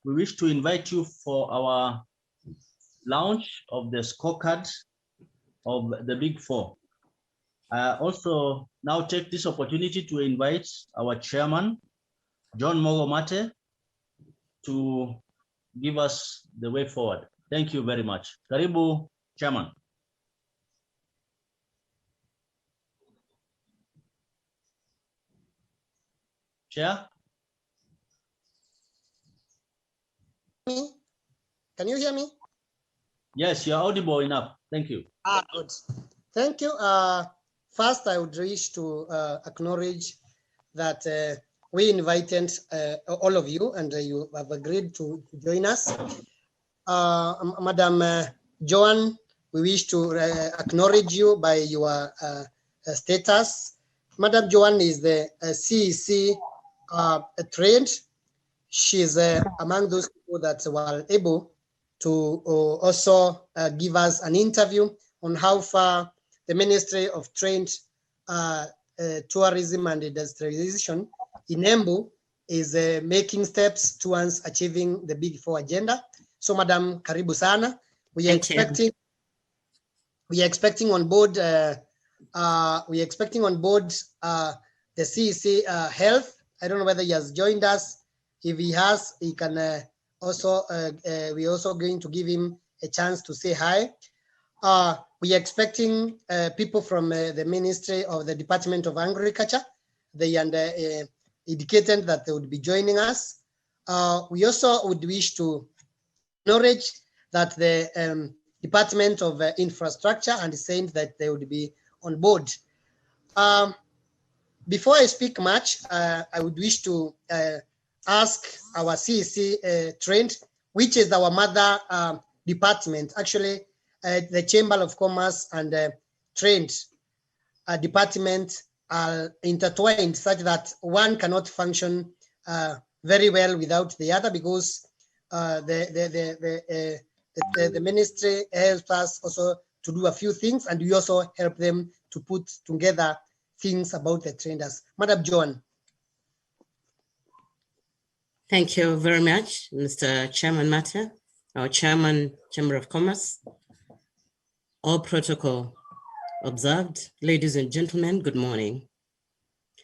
we wish to invite you for our launch of the scorecard of the Big Four. Also now take this opportunity to invite our chairman, John Mogomate, to give us the way forward. Thank you very much. Karibu, Chairman. Chair? Can you hear me? Yes, you're audible enough. Thank you. Good. Thank you. First, I would wish to acknowledge that we invited all of you and you have agreed to join us. Madam Joan, we wish to acknowledge you by your status. Madam Joan is the CEC trained. She's among those people that were able to also give us an interview on how far the Ministry of Trade, Tourism and Industrialization in Embu is making steps towards achieving the Big Four agenda. So, Madam, karibu sana. We are expecting on board. We are expecting on board the CEC Health. I don't know whether he has joined us. If he has, he can also. We're also going to give him a chance to say hi. We are expecting people from the Ministry of the Department of Agriculture. They indicated that they would be joining us. We also would wish to acknowledge that the Department of Infrastructure and saying that they would be on board. Before I speak much, I would wish to ask our CEC trained, which is our mother department. Actually, the Chamber of Commerce and Trade department are intertwined such that one cannot function very well without the other, because the ministry helps us also to do a few things, and we also help them to put together things about the traders. Madam Joan. Thank you very much, Mr. Chairman Mata, our Chairman, Chamber of Commerce. All protocol observed. Ladies and gentlemen, good morning.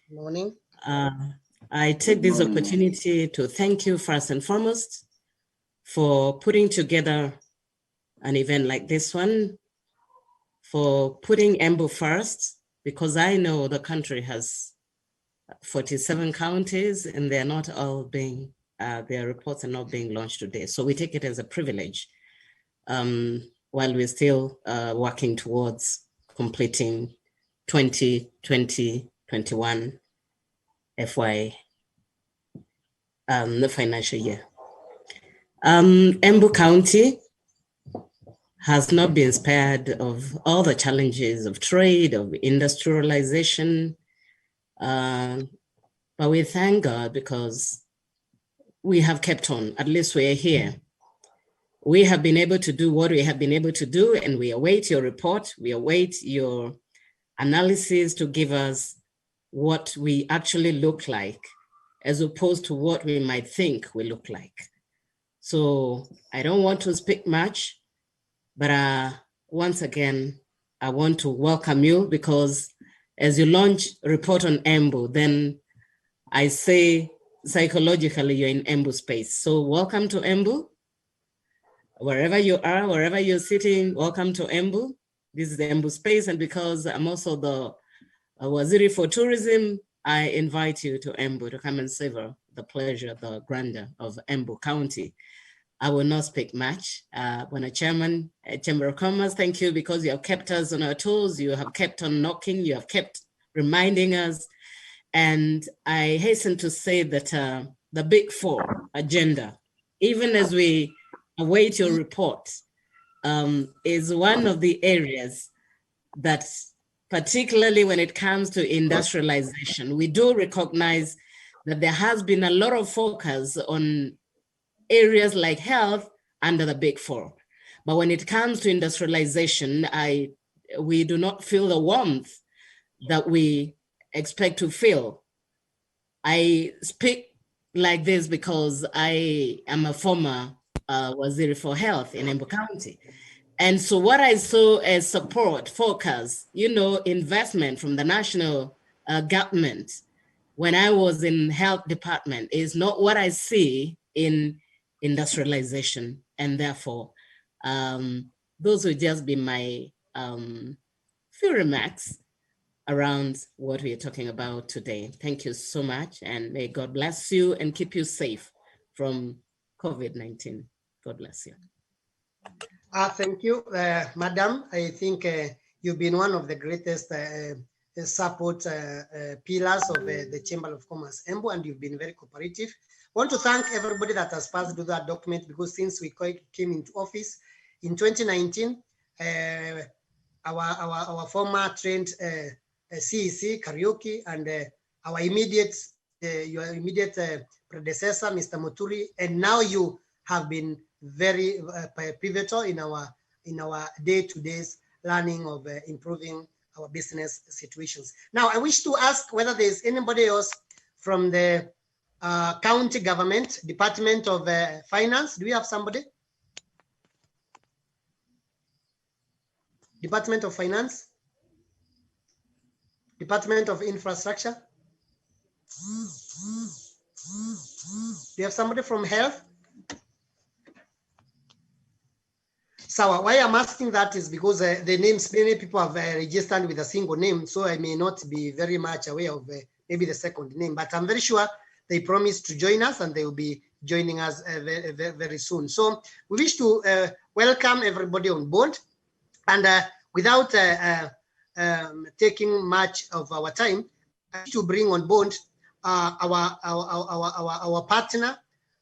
Good morning. I take this opportunity to thank you first and foremost for putting together an event like this one, for putting Embu first, because I know the country has 47 counties and they're not all being, their reports are not being launched today. So we take it as a privilege while we're still working towards completing 2020-21 FY, the financial year. Embu County has not been spared of all the challenges of trade, of industrialization, but we thank God because we have kept on. At least we are here. We have been able to do what we have been able to do, and we await your report. We await your analysis to give us what we actually look like, as opposed to what we might think we look like. So I don't want to speak much, but once again, I want to welcome you, because as you launch a report on Embu, then I say psychologically you're in Embu space. So welcome to Embu. Wherever you are, wherever you're sitting, welcome to Embu. This is the Embu space, and because I'm also the Waziri for Tourism, I invite you to Embu to come and savor the pleasure, the grandeur of Embu County. I will not speak much. When a chairman, Chamber of Commerce, thank you, because you have kept us on our toes. You have kept on knocking. You have kept reminding us. And I hasten to say that the Big Four agenda, even as we await your report, is one of the areas that, particularly when it comes to industrialization, we do recognize that there has been a lot of focus on areas like health under the Big Four. But when it comes to industrialization, we do not feel the warmth that we expect to feel. I speak like this because I am a former Waziri for Health in Embu County. And so what I saw as support, focus, investment from the national government when I was in health department is not what I see in industrialization. And therefore, those would just be my few remarks around what we are talking about today. Thank you so much, and may God bless you and keep you safe from COVID-19. God bless you. Thank you, Madam. I think you've been one of the greatest support pillars of the Chamber of Commerce Embu, and you've been very cooperative. I want to thank everybody that has passed through that document, because since we came into office in 2019, our former trained CEC, Karaoke, and our your immediate predecessor, Mr. Muturi, and now you have been very pivotal in our day-to-day learning of improving our business situations. Now, I wish to ask whether there's anybody else from the county government, Department of Finance. Do we have somebody? Department of Finance? Department of Infrastructure? Do you have somebody from Health? So why I'm asking that is because the names, many people have registered with a single name, so I may not be very much aware of maybe the second name, but I'm very sure they promised to join us, and they will be joining us very, very soon. So we wish to welcome everybody on board, and without taking much of our time, I wish to bring on board our partner,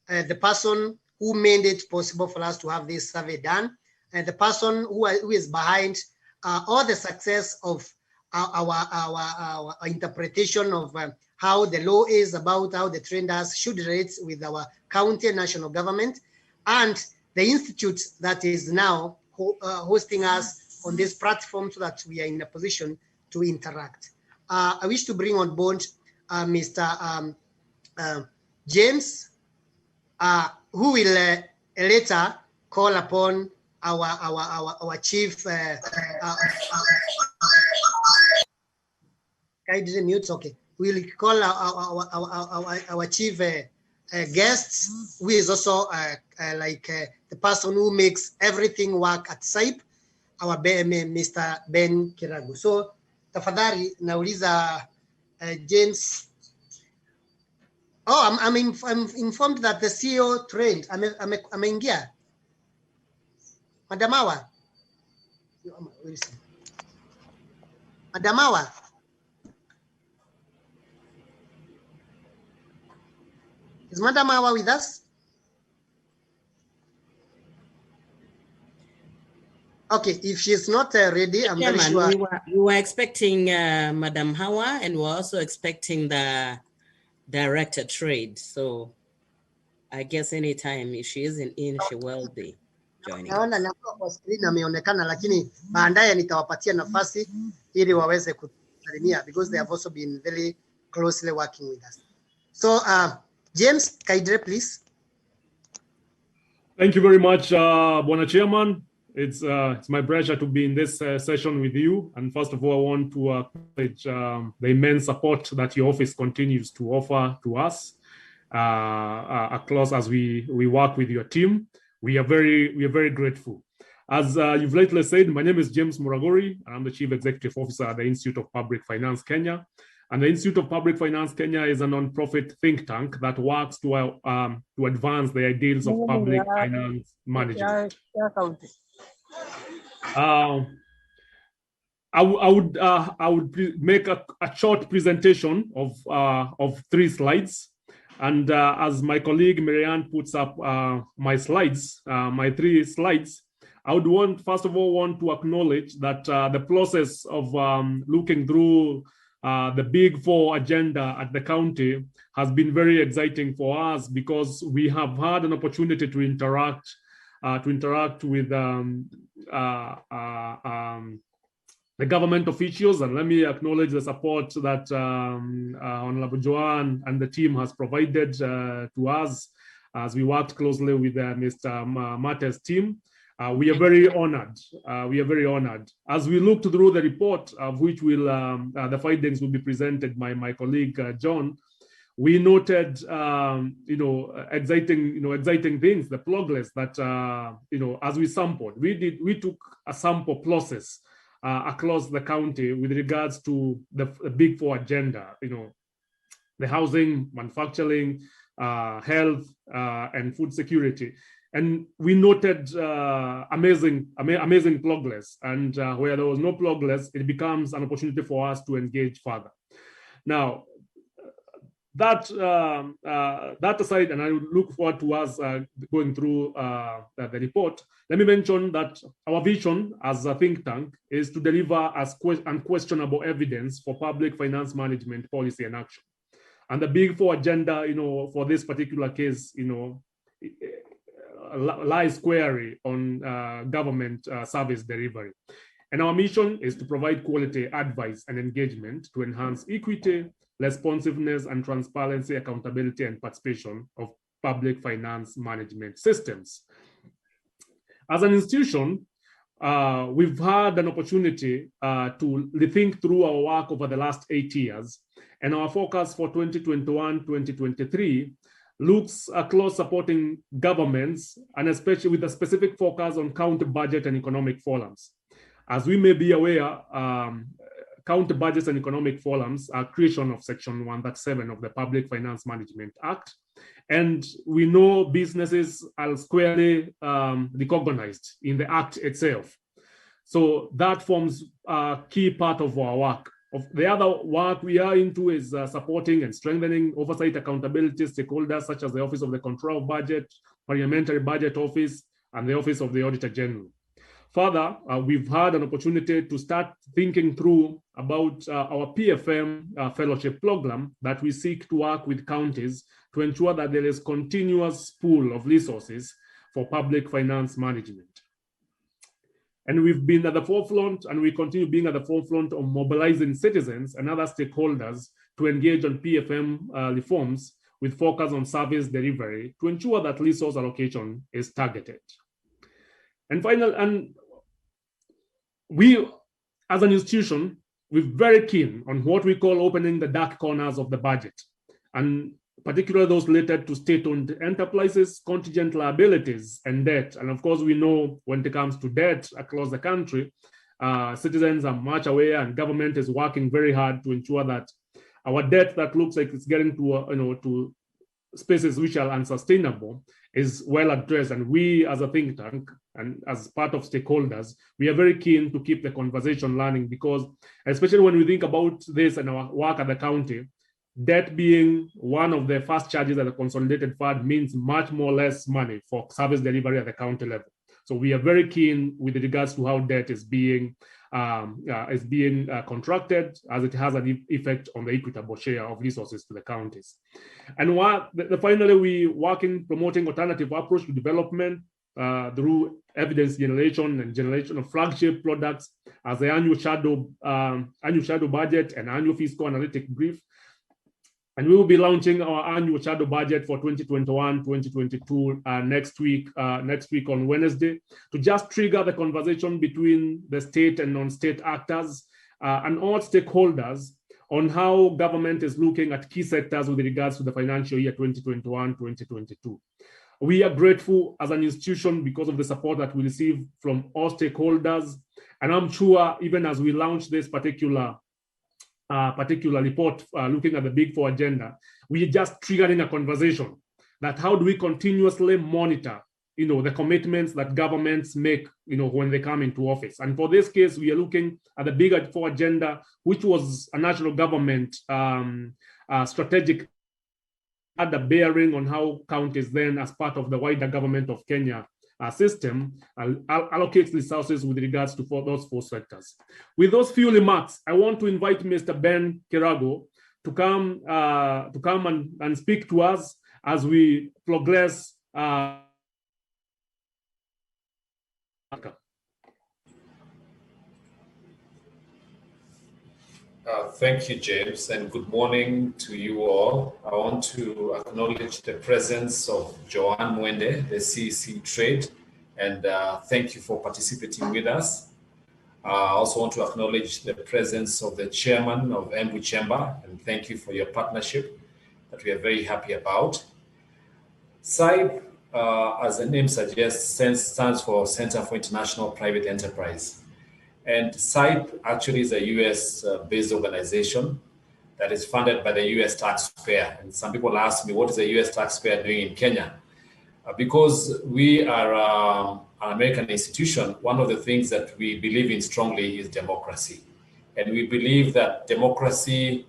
the person who made it possible for us to have this survey done, and the person who is behind all the success of our interpretation of how the law is about how the traders should relate with our county and national government, and the institute that is now hosting us on this platform so that we are in a position to interact. I wish to bring on board Mr. James, who will later call upon our chief. I didn't mute. Okay, we'll call our chief guests, who is also the person who makes everything work at SAIP, our Mr. Ben Kiragu. So tafadhali nauliza James. Oh, I'm informed that the CEO trained. Ameingia. Madamawa. Madamawa. Is Madamawa with us? Okay, if she's not ready, I'm very sure. We were expecting Madam Hawa, and we're also expecting the Director Trade. So I guess anytime if she isn't in, she will be joining. Naona na kwa screen ameonekana, lakini baadaye nitawapatia nafasi ili waweze kusalimia, because they have also been very closely working with us. So James Kaidre, please. Thank you very much, Bwana Chairman. It's my pleasure to be in this session with you. And first of all, I want to acknowledge the immense support that your office continues to offer to us across as we work with your team. We are very grateful. As you've lately said, my name is James Muragori. I'm the Chief Executive Officer at the Institute of Public Finance Kenya. And the Institute of Public Finance Kenya is a non-profit think tank that works to advance the ideals of public finance management. I would make a short presentation of 3 slides, and as my colleague Marianne puts up my slides, my 3 slides, I would first of all want to acknowledge that the process of looking through the Big 4 agenda at the county has been very exciting for us, because we have had an opportunity to interact with the the government officials, and let me acknowledge the support that Honorable Joanne and the team has provided to us as we worked closely with Mr. Mate's team. We are very honored. As we looked through the report, of which will the findings will be presented by my colleague John, we noted, exciting things, the progress that, as we sampled, we took a sample process across the county with regards to the Big Four agenda, the housing, manufacturing, health, and food security. And we noted amazing progress. And where there was no progress, it becomes an opportunity for us to engage further. Now, that aside, and I look forward to us going through the report, let me mention that our vision as a think tank is to deliver as unquestionable evidence for public finance management policy and action. And the Big Four agenda, for this particular case, lies squarely on government service delivery. And our mission is to provide quality advice and engagement to enhance equity, responsiveness, and transparency, accountability, and participation of public finance management systems. As an institution, we've had an opportunity to rethink through our work over the last 8 years, and our focus for 2021-2023 looks across supporting governments, and especially with a specific focus on county budget and economic forums. As we may be aware, county budgets and economic forums are creation of Section 137 of the Public Finance Management Act. And we know businesses are squarely recognized in the Act itself. So that forms a key part of our work. The other work we are into is supporting and strengthening oversight accountability stakeholders such as the Office of the Controller of Budget, Parliamentary Budget Office, and the Office of the Auditor General. Further, we've had an opportunity to start thinking through about our PFM fellowship program that we seek to work with counties to ensure that there is continuous pool of resources for public finance management. And we've been at the forefront, and we continue being at the forefront of mobilizing citizens and other stakeholders to engage on PFM reforms with focus on service delivery to ensure that resource allocation is targeted. And finally, and we, as an institution, we're very keen on what we call opening the dark corners of the budget, and particularly those related to state-owned enterprises, contingent liabilities, and debt. And of course, we know when it comes to debt across the country, citizens are much aware, and government is working very hard to ensure that our debt that looks like it's getting to, to spaces which are unsustainable is well addressed. And we as a think tank and as part of stakeholders, we are very keen to keep the conversation running, because especially when we think about this and our work at the county, debt being one of the first charges at the consolidated fund means much more less money for service delivery at the county level. So we are very keen with regards to how debt is being contracted, as it has an effect on the equitable share of resources to the counties. And finally, we work in promoting alternative approach to development through evidence generation and generation of flagship products as the annual shadow budget and annual fiscal analytic brief. And we will be launching our annual shadow budget for 2021-2022 next week on Wednesday, to just trigger the conversation between the state and non-state actors and all stakeholders on how government is looking at key sectors with regards to the financial year 2021-2022. We are grateful as an institution because of the support that we receive from all stakeholders. And I'm sure even as we launch this particular report looking at the Big Four agenda, we are just triggering a conversation that how do we continuously monitor, the commitments that governments make, when they come into office. And for this case, we are looking at the Big Four agenda, which was a national government strategic, had a bearing on how counties then, as part of the wider government of Kenya system, allocates resources with regards to those four sectors. With those few remarks, I want to invite Mr. Ben Kirago to come and speak to us as we progress. Thank you, James, and good morning to you all. I want to acknowledge the presence of Joanne Mwende, the CEC Trade, and thank you for participating with us. I also want to acknowledge the presence of the chairman of Embu Chamber, and thank you for your partnership that we are very happy about. SIPE, as the name suggests, stands for Center for International Private Enterprise. And SIPE actually is a US-based organization that is funded by the US taxpayer. And some people ask me, what is the US taxpayer doing in Kenya? Because we are an American institution, one of the things that we believe in strongly is democracy. And we believe that democracy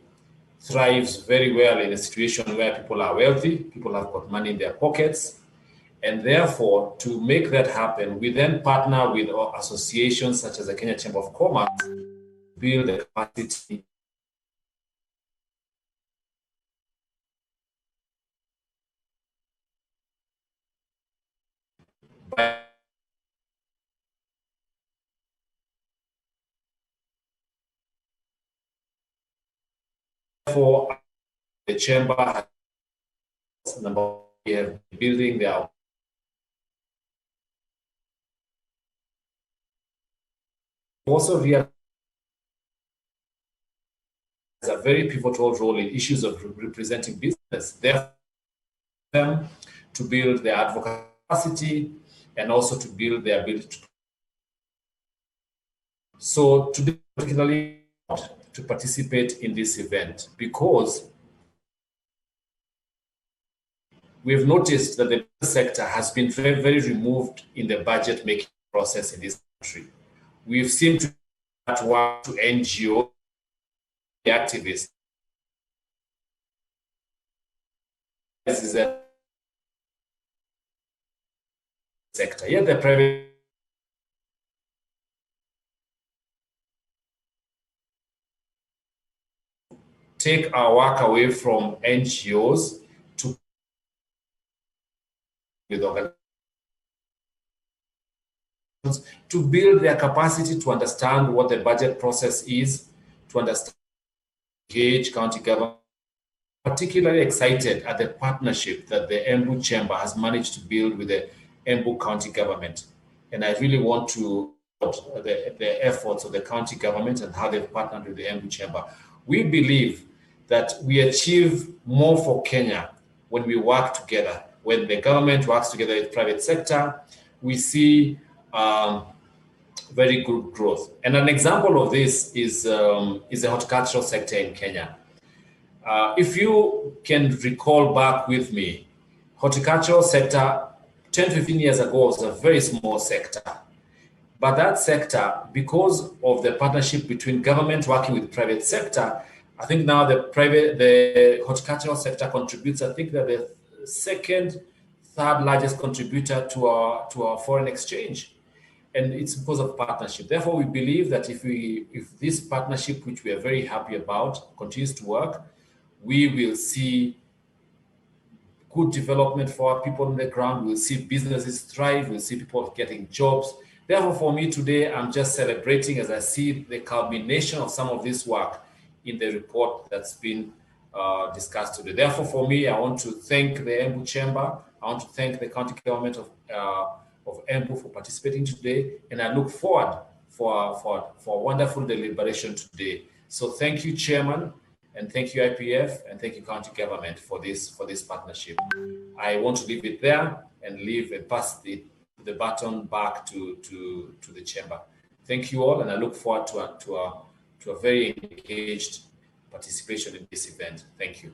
thrives very well in a situation where people are wealthy, people have got money in their pockets. And therefore, to make that happen, we then partner with associations such as the Kenya Chamber of Commerce to build the capacity by therefore, the chamber has building their also realize a very pivotal role in issues of representing business, therefore them to build their advocacy capacity and also to build their ability to. So today, particularly to participate in this event because we've noticed that the sector has been very, very removed in the budget making process in this country. We've seen to work to NGO activists. This is a sector. Yet the private take our work away from NGOs to with organizations to build their capacity to understand what the budget process is, to understand, engage county government. Particularly excited at the partnership that the Embu Chamber has managed to build with the Embu County government. And I really want to the efforts of the county government and how they've partnered with the Embu Chamber. We believe that we achieve more for Kenya when we work together. When the government works together with the private sector, we see very good growth. And an example of this is the horticultural sector in Kenya. If you can recall back with me, horticultural sector 10, 15 years ago was a very small sector. But that sector, because of the partnership between government working with private sector, I think now the horticultural sector contributes, I think they're the third largest contributor to our foreign exchange. And it's because of partnership. Therefore, we believe that if this partnership, which we are very happy about, continues to work, we will see good development for our people on the ground. We'll see businesses thrive. We'll see people getting jobs. Therefore, for me today, I'm just celebrating as I see the culmination of some of this work in the report that's been discussed today. Therefore, for me, I want to thank the Embu Chamber. I want to thank the county government of Embu for participating today. And I look forward for wonderful deliberation today. So thank you, Chairman. And thank you, IPF, and thank you, county government, for this partnership. I want to leave it there and pass the baton back to the chamber. Thank you all, and I look forward to a very engaged participation in this event. Thank you.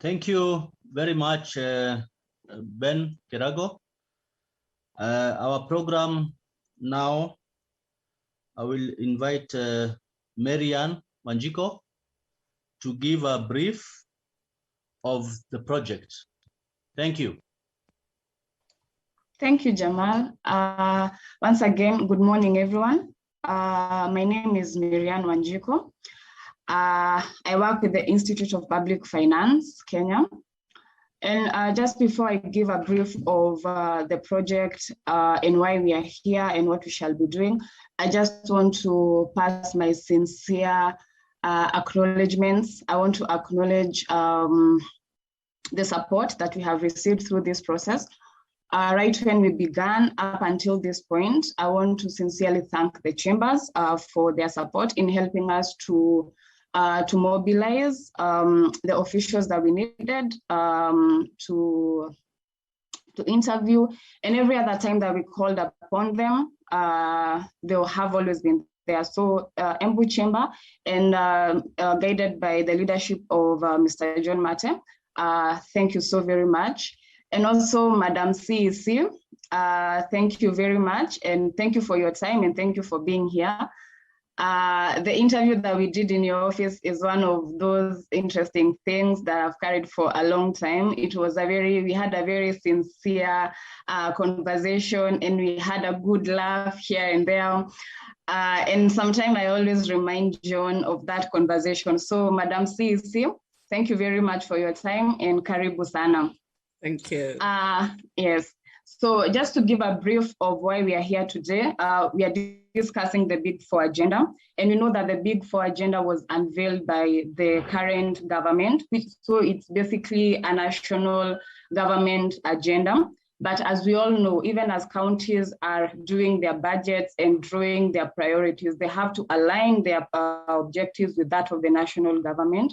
Thank you very much, Ben Kirago. Our program now, I will invite Marianne Wanjiko to give a brief of the project. Thank you. Thank you, Jamal. Once again, good morning, everyone. My name is Marianne Wanjiko. I work with the Institute of Public Finance, Kenya. And just before I give a brief of the project and why we are here and what we shall be doing, I just want to pass my sincere acknowledgements. I want to acknowledge the support that we have received through this process. Right when we began up until this point, I want to sincerely thank the chambers for their support in helping us to mobilize the officials that we needed to interview. And every other time that we called upon them, they have always been there. So Embu Chamber, and guided by the leadership of Mr. John Mate, thank you so very much. And also Madam CEC, thank you very much. And thank you for your time and thank you for being here. The interview that we did in your office is one of those interesting things that I've carried for a long time. It was we had a very sincere conversation, and we had a good laugh here and there. And sometimes I always remind John of that conversation. So Madam CEC, thank you very much for your time, and karibu sana. Thank you. Yes. So just to give a brief of why we are here today, we are discussing the Big Four agenda. And we know that the Big Four agenda was unveiled by the current government. So it's basically a national government agenda. But as we all know, even as counties are doing their budgets and drawing their priorities, they have to align their objectives with that of the national government.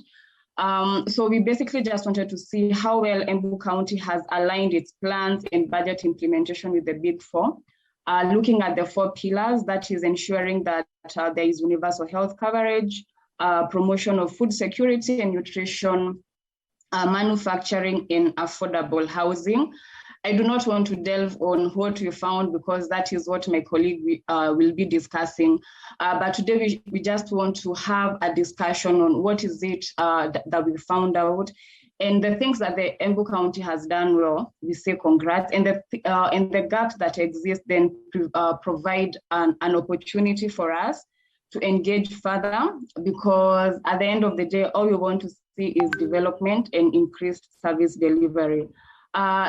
So we basically just wanted to see how well Embu County has aligned its plans and budget implementation with the Big Four, looking at the 4 pillars, that is ensuring that there is universal health coverage, promotion of food security and nutrition, manufacturing, and affordable housing. I do not want to delve on what we found because that is what my colleague will be discussing. But today we just want to have a discussion on what is it that we found out, and the things that the Embu County has done well. We say congrats, and the gaps that exist then provide an opportunity for us to engage further, because at the end of the day, all we want to see is development and increased service delivery.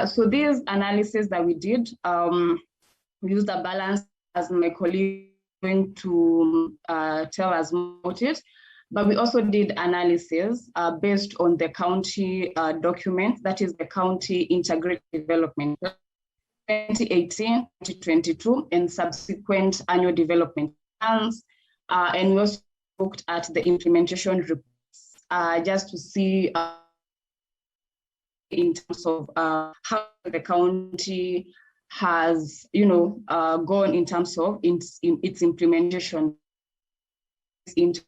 So these analysis that we did, we used a balance, as my colleague is going to tell us about it, but we also did analysis based on the county document, that is the County Integrated Development 2018-2022 and subsequent annual development plans. And we also looked at the implementation reports just to see in terms of how the county has, gone in terms of its implementation into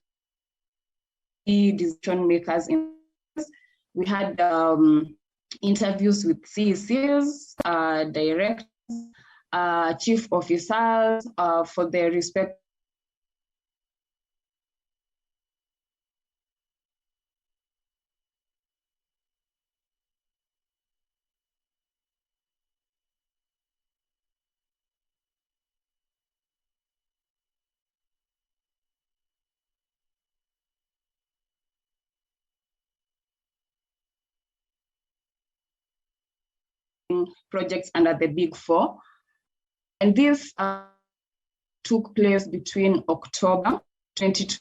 key decision makers. We had interviews with CECs, directors, chief officers for their respective projects under the Big Four. And this took place between October 2020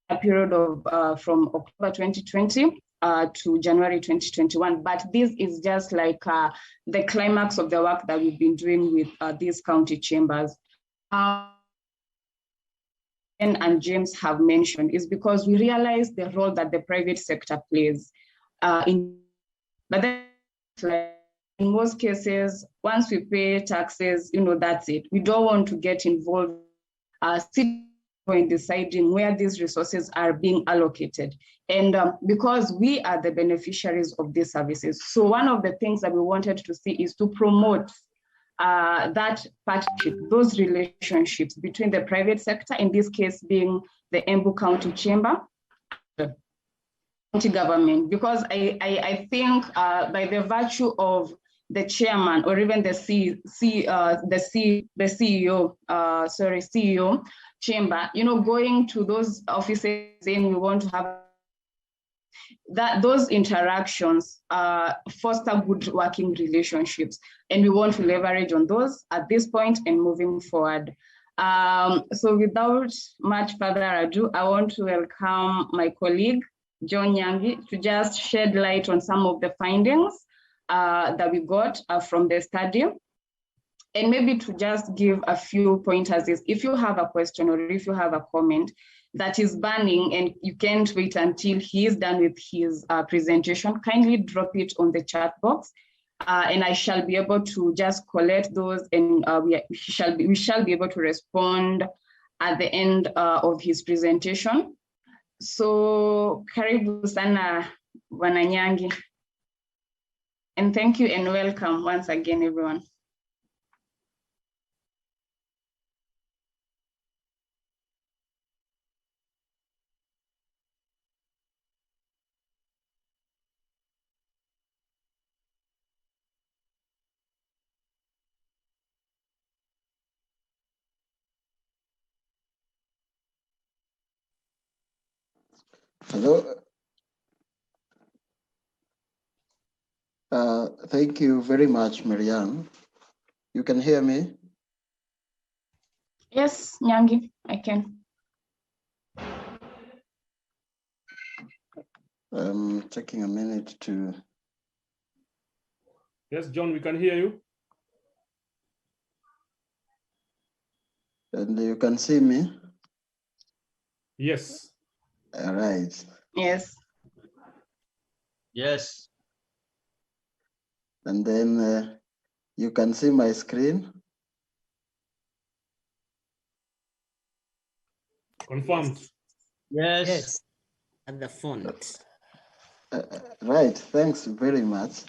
a period of from October 2020 to January 2021. But this is just like the climax of the work that we've been doing with these county chambers. And James have mentioned is because we realize the role that the private sector plays but then in most cases, once we pay taxes, that's it. We don't want to get involved in deciding where these resources are being allocated. And because we are the beneficiaries of these services. So one of the things that we wanted to see is to promote that partnership, those relationships between the private sector, in this case being the Embu County Chamber, government, because I think by the virtue of the chairman or even the CEO chamber, going to those offices saying we want to have that, those interactions foster good working relationships, and we want to leverage on those at this point and moving forward. So without much further ado, I want to welcome my colleague, John Nyangi, to just shed light on some of the findings that we got from the study, and maybe to just give a few pointers. If you have a question or if you have a comment that is burning and you can't wait until he is done with his presentation, kindly drop it on the chat box. And I shall be able to just collect those, and we shall be able to respond at the end of his presentation. So karibu sana Bwana Nyangi, and thank you and welcome once again, everyone. Hello. Thank you very much, Marianne. You can hear me? Yes, Nyangi, I can. Taking a minute to... Yes, John, we can hear you. And you can see me? Yes. All right. Yes. Yes. And then you can see my screen? Confirmed. Yes. Yes. And the font. Right. Thanks very much.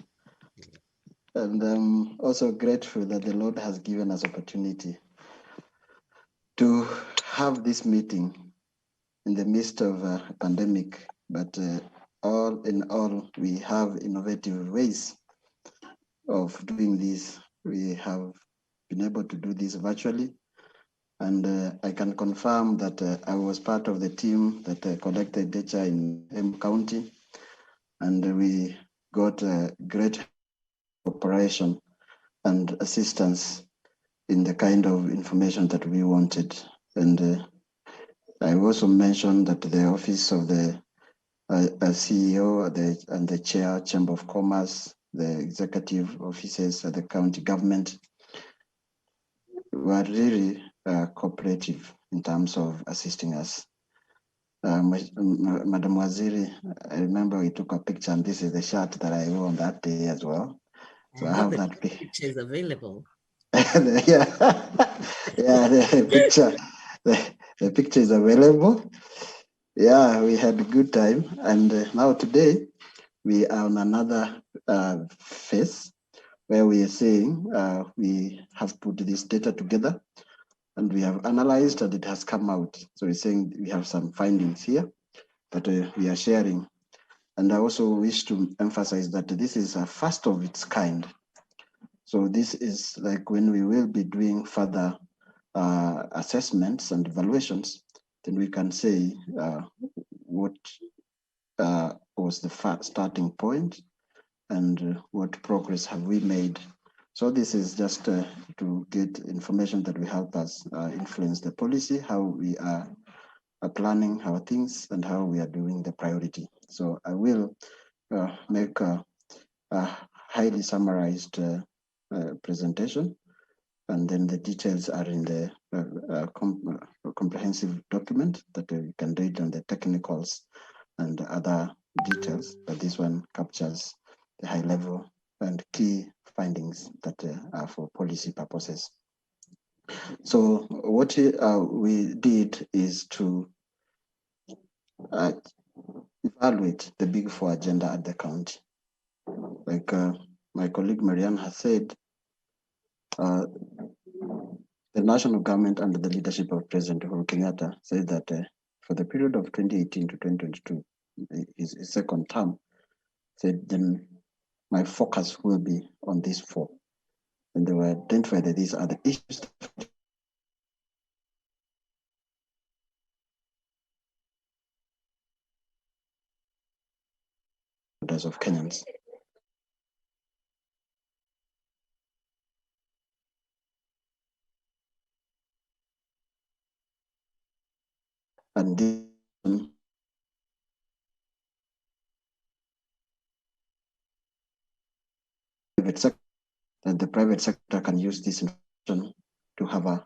And I'm also grateful that the Lord has given us opportunity to have this meeting in the midst of a pandemic, but all in all, we have innovative ways of doing this. We have been able to do this virtually, and I can confirm that I was part of the team that collected data in Embu County, and we got great cooperation and assistance in the kind of information that we wanted. And I also mentioned that the office of the CEO and the chair, Chamber of Commerce, the executive offices at the county government were really cooperative in terms of assisting us. Madam Waziri, I remember we took a picture, and this is the shirt that I wore on that day as well. So I have that picture is available. Yeah, the picture is available. Yeah, we had a good time, and now today we are on another phase where we are saying we have put this data together and we have analyzed, and it has come out. So we're saying we have some findings here that we are sharing. And I also wish to emphasize that this is a first of its kind. So this is like when we will be doing further assessments and evaluations, then we can say what was the starting point and what progress have we made. So this is just to get information that will help us influence the policy, how we are planning our things and how we are doing the priority. So I will make a highly summarized presentation, and then the details are in the comprehensive document that you can read on the technicals and other details, but this one captures the high level and key findings that are for policy purposes. So what we did is to evaluate the Big Four agenda at the county. Like my colleague Marianne has said, the national government under the leadership of President Uhuru Kenyatta said that for the period of 2018 to 2022, his second term, said then my focus will be on these 4. And they were identified that these are the issues of Kenyans. And this private sector, that the private sector can use this information to have a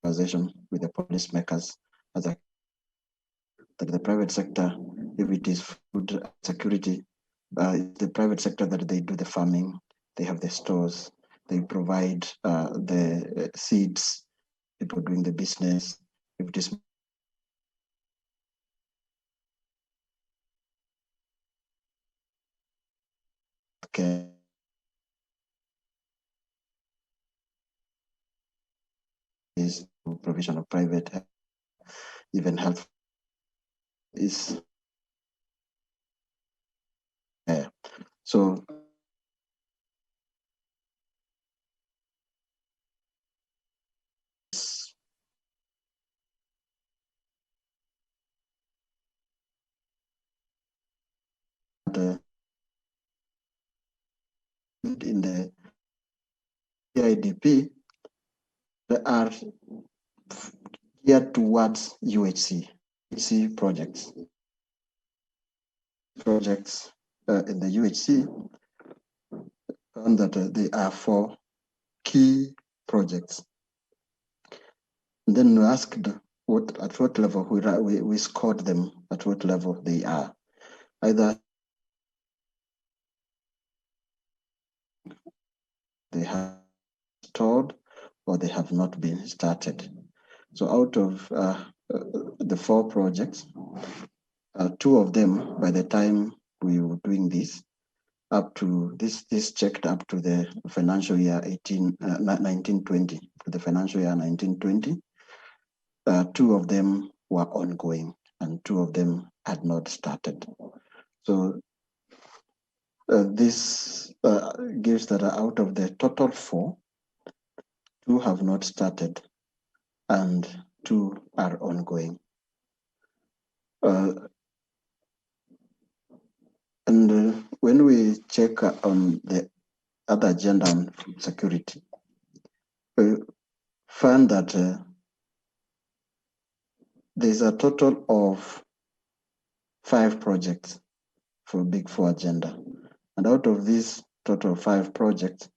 conversation with the policymakers as a that the private sector, if it is food security, the private sector that they do the farming, they have the stores, they provide the seeds, people doing the business. If it is care, is provision of private, even health is there. So in the CIDP, they are geared towards UHC projects. Projects in the UHC, and that they are 4 key projects. And then we asked at what level we scored them, at what level they are. Either they have stored or they have not been started. So out of the 4 projects, 2 of them, by the time we were doing this, up to this checked up to the financial year 1920, to the financial year 1920. 2 of them were ongoing and 2 of them had not started. So this gives that out of the total 4, 2 have not started and 2 are ongoing. And when we check on the other agenda on food security, we find that there's a total of 5 projects for Big 4 agenda. And out of these total 5 projects,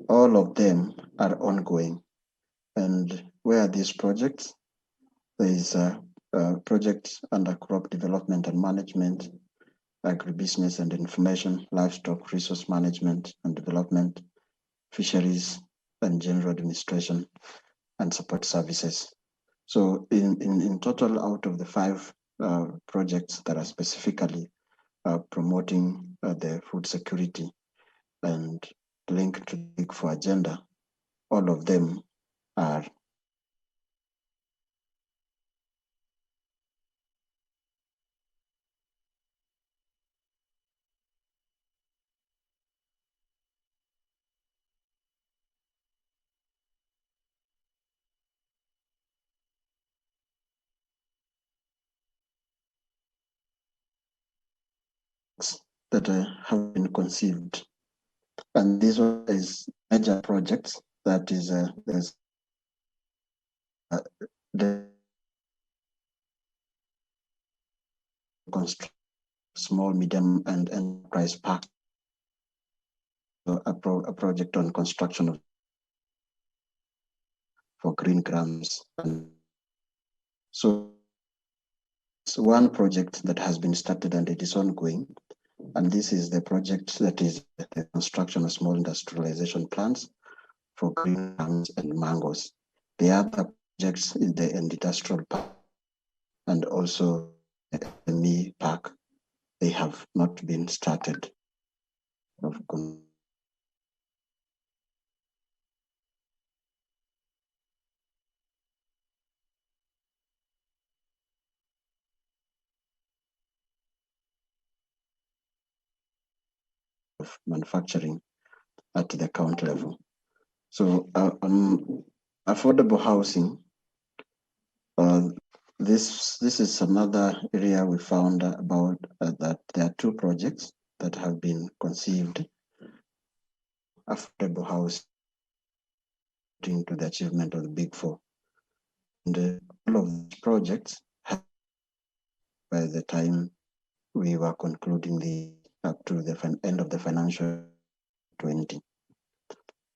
all of them are ongoing. And where are these projects? There is a project under crop development and management, agribusiness and information, livestock resource management and development, fisheries and general administration, and support services. So in total, out of the 5 projects that are specifically promoting the food security and linked to the Big 4 agenda, all of them are that have been conceived. And this one is major projects that is there's the construct small, medium, and enterprise park. So a project on construction of for green grams. And so it's one project that has been started and it is ongoing. And this is the project that is the construction of small industrialization plants for green grams and mangoes. The other projects in the industrial park and also the SME park, they have not been started. of manufacturing at the county level. So affordable housing, this is another area we found about that there are 2 projects that have been conceived affordable housing to the achievement of the Big 4. And all of these projects have, by the time we were concluding the up to the end of the financial 20.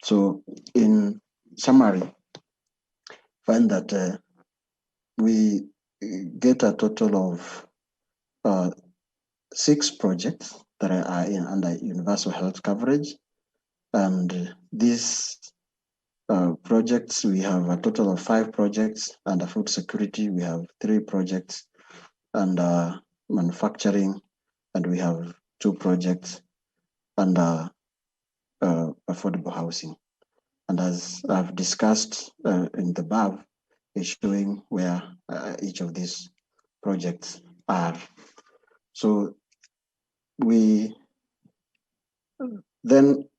So in summary, find that we get a total of 6 projects that are under universal health coverage. And these projects, we have a total of 5 projects. Under food security, we have 3 projects. Under manufacturing, and we have 2 projects under affordable housing. And as I've discussed in the above, is showing where each of these projects are. So we then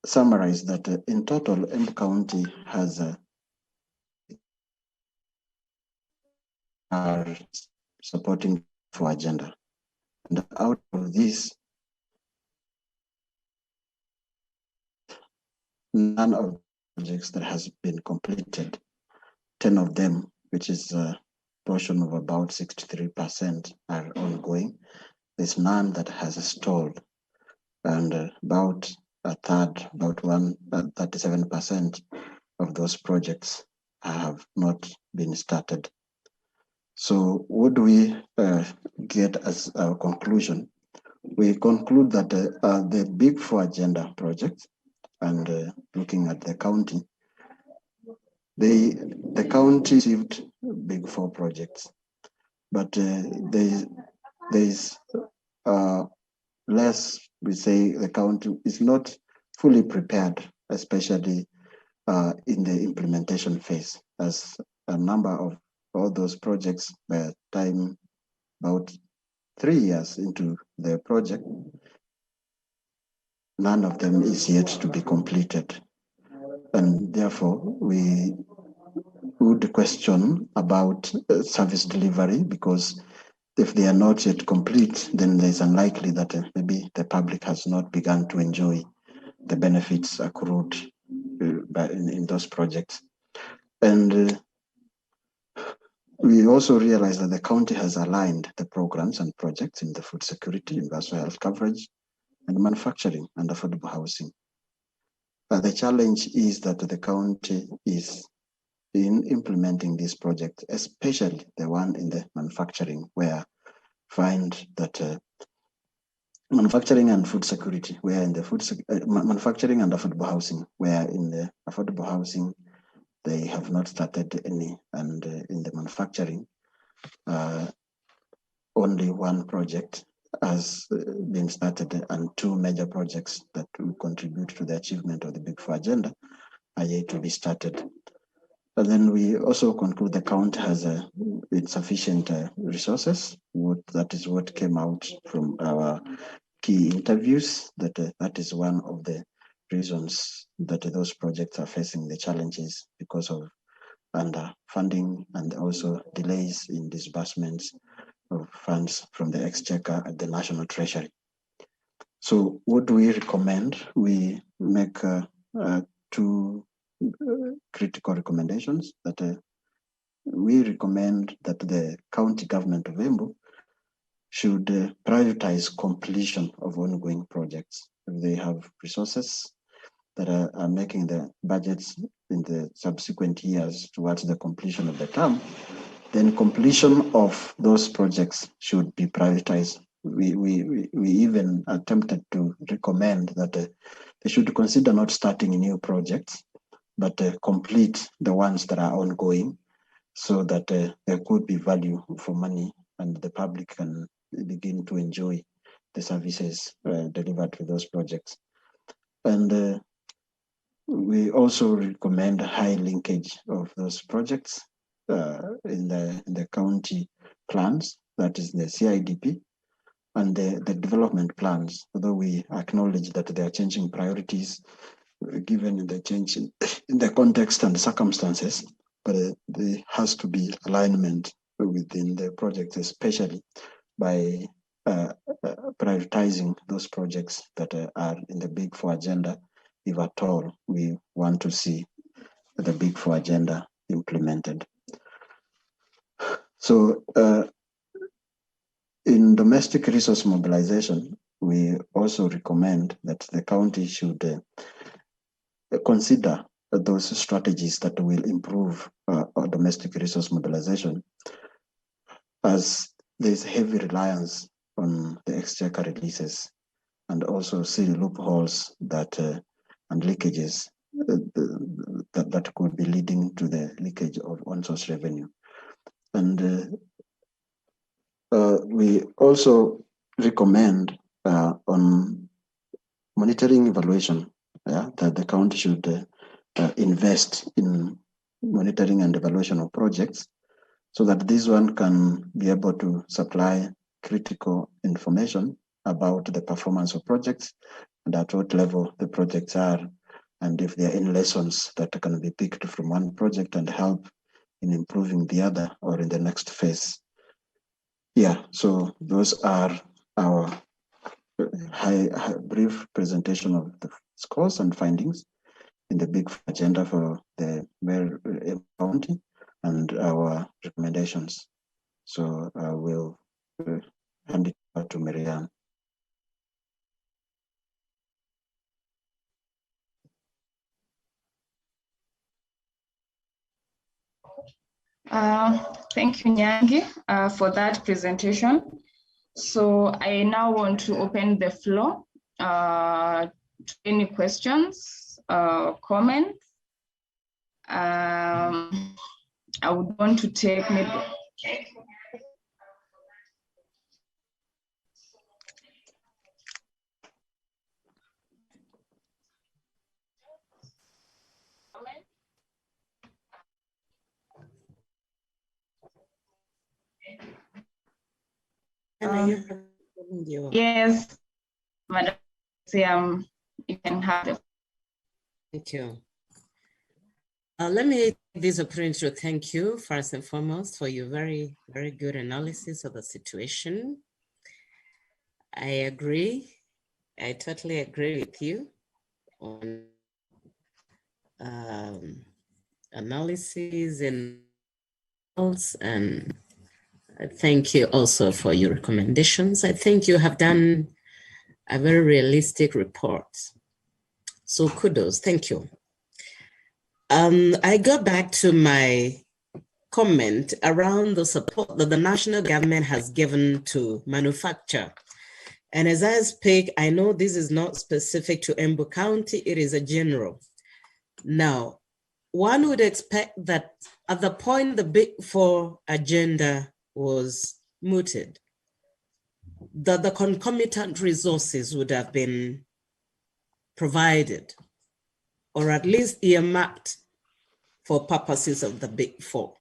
summarize that in total, Embu County has are supporting for agenda. And out of this, none of the projects that has been completed, 10 of them, which is a portion of about 63%, are ongoing. There's none that has stalled, and about a third, about 37% of those projects have not been started. So what do we get as our conclusion? We conclude that the Big 4 agenda projects, and looking at the county, the county received Big 4 projects, but there is less, we say the county is not fully prepared, especially in the implementation phase, as a number of all those projects by the time about 3 years into the project, none of them is yet to be completed. And therefore, we would question about service delivery, because if they are not yet complete, then it's unlikely that maybe the public has not begun to enjoy the benefits accrued in those projects. And we also realize that the county has aligned the programs and projects in the food security, universal health coverage, and manufacturing and affordable housing. But the challenge is that the county is in implementing this project, especially the one in the manufacturing, where find that manufacturing and food security, where in the manufacturing and affordable housing, where in the affordable housing, they have not started any, and in the manufacturing, only 1 project has been started, and 2 major projects that will contribute to the achievement of the Big 4 agenda are yet to be started. And then we also conclude the county has insufficient resources. That is what came out from our key interviews, that is one of the reasons that those projects are facing the challenges because of underfunding and also delays in disbursements of funds from the Exchequer at the National Treasury. So what do we recommend? We make 2 critical recommendations. That we recommend that the county government of Embu should prioritize completion of ongoing projects. If they have resources that are making the budgets in the subsequent years towards the completion of the term, then completion of those projects should be prioritized. We even attempted to recommend that they should consider not starting new projects, but complete the ones that are ongoing, so that there could be value for money and the public can begin to enjoy the services delivered to those projects. And we also recommend high linkage of those projects in the county plans, that is the CIDP, and the development plans, although we acknowledge that there are changing priorities given the change in the context and circumstances, but there has to be alignment within the project, especially by prioritizing those projects that are in the Big Four agenda, if at all we want to see the Big Four agenda implemented. So in domestic resource mobilization, we also recommend that the county should consider those strategies that will improve our domestic resource mobilization, as there's heavy reliance on the exchequer releases, and also see loopholes that and leakages that could be leading to the leakage of on-source revenue. And we also recommend on monitoring evaluation, that the county should invest in monitoring and evaluation of projects, so that this one can be able to supply critical information about the performance of projects and at what level the projects are, and if there are any lessons that can be picked from one project and help in improving the other or in the next phase. Yeah, so those are our brief presentation of the scores and findings in the big agenda for the county and our recommendations. So I will hand it over to Marianne. Thank you, Nyangi, for that presentation. So I now want to open the floor to any questions, comments. I would want to take maybe. Yes, Madam, you can have it. Thank you. Let me take this opportunity to thank you first and foremost for your very, very good analysis of the situation. I agree. I totally agree with you on analysis and thank you also for your recommendations. I think you have done a very realistic report. So kudos, thank you. I go back to my comment around the support that the national government has given to manufacture. And as I speak, I know this is not specific to Embu County, it is a general. Now, one would expect that at the point the Big Four agenda was mooted, that the concomitant resources would have been provided, or at least earmarked for purposes of the Big Four.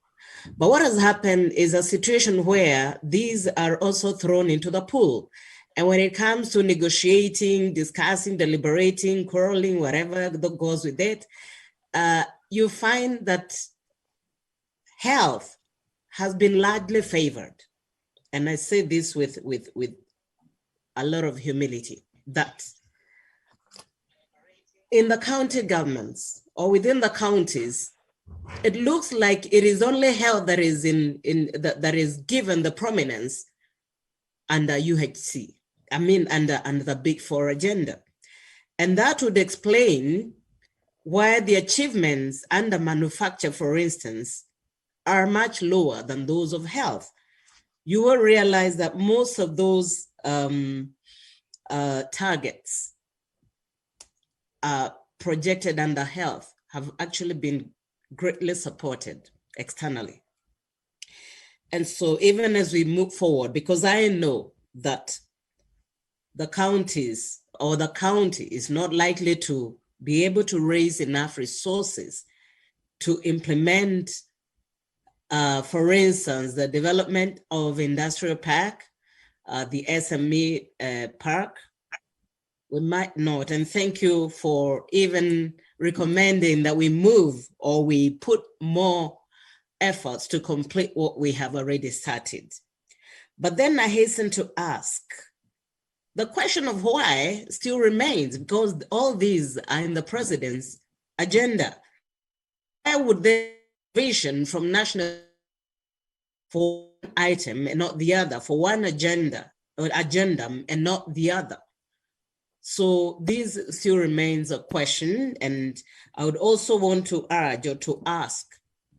But what has happened is a situation where these are also thrown into the pool. And when it comes to negotiating, discussing, deliberating, quarreling, whatever that goes with it, you find that health has been largely favored. And I say this with a lot of humility, that in the county governments or within the counties, it looks like it is only health that is that is given the prominence under UHC. I mean, under the Big Four agenda. And that would explain why the achievements under manufacture, for instance, are much lower than those of health. You will realize that most of those targets projected under health have actually been greatly supported externally. And so even as we move forward, because I know that the counties or the county is not likely to be able to raise enough resources to implement, for instance, the development of industrial park the SME park. We might not, and thank you for even recommending that we move or we put more efforts to complete what we have already started. But then I hasten to ask, the question of why still remains, because all these are in the president's agenda. Why would there be vision from national for one item and not the other, for one agenda and not the other? So this still remains a question, and I would also want to urge or to ask,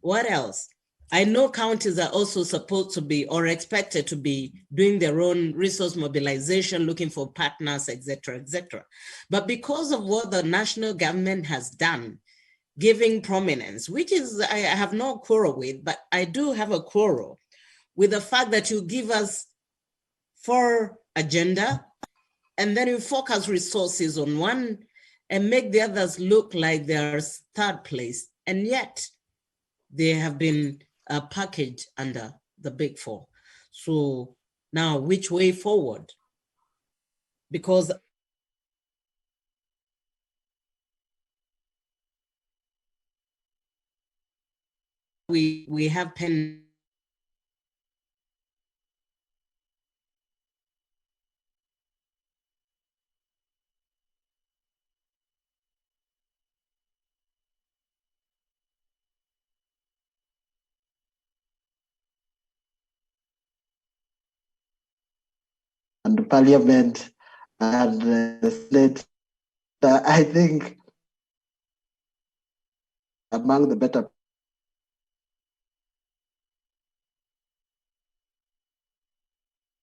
what else? I know counties are also supposed to be or expected to be doing their own resource mobilization, looking for partners, etc., etc. But because of what the national government has done, giving prominence, which is, I have no quarrel with, but I do have a quarrel with the fact that you give us 4 agenda, and then you focus resources on one and make the others look like they're third place. And yet they have been packaged under the Big Four. So now which way forward? Because we have pen. And Parliament and Senate, I think among the better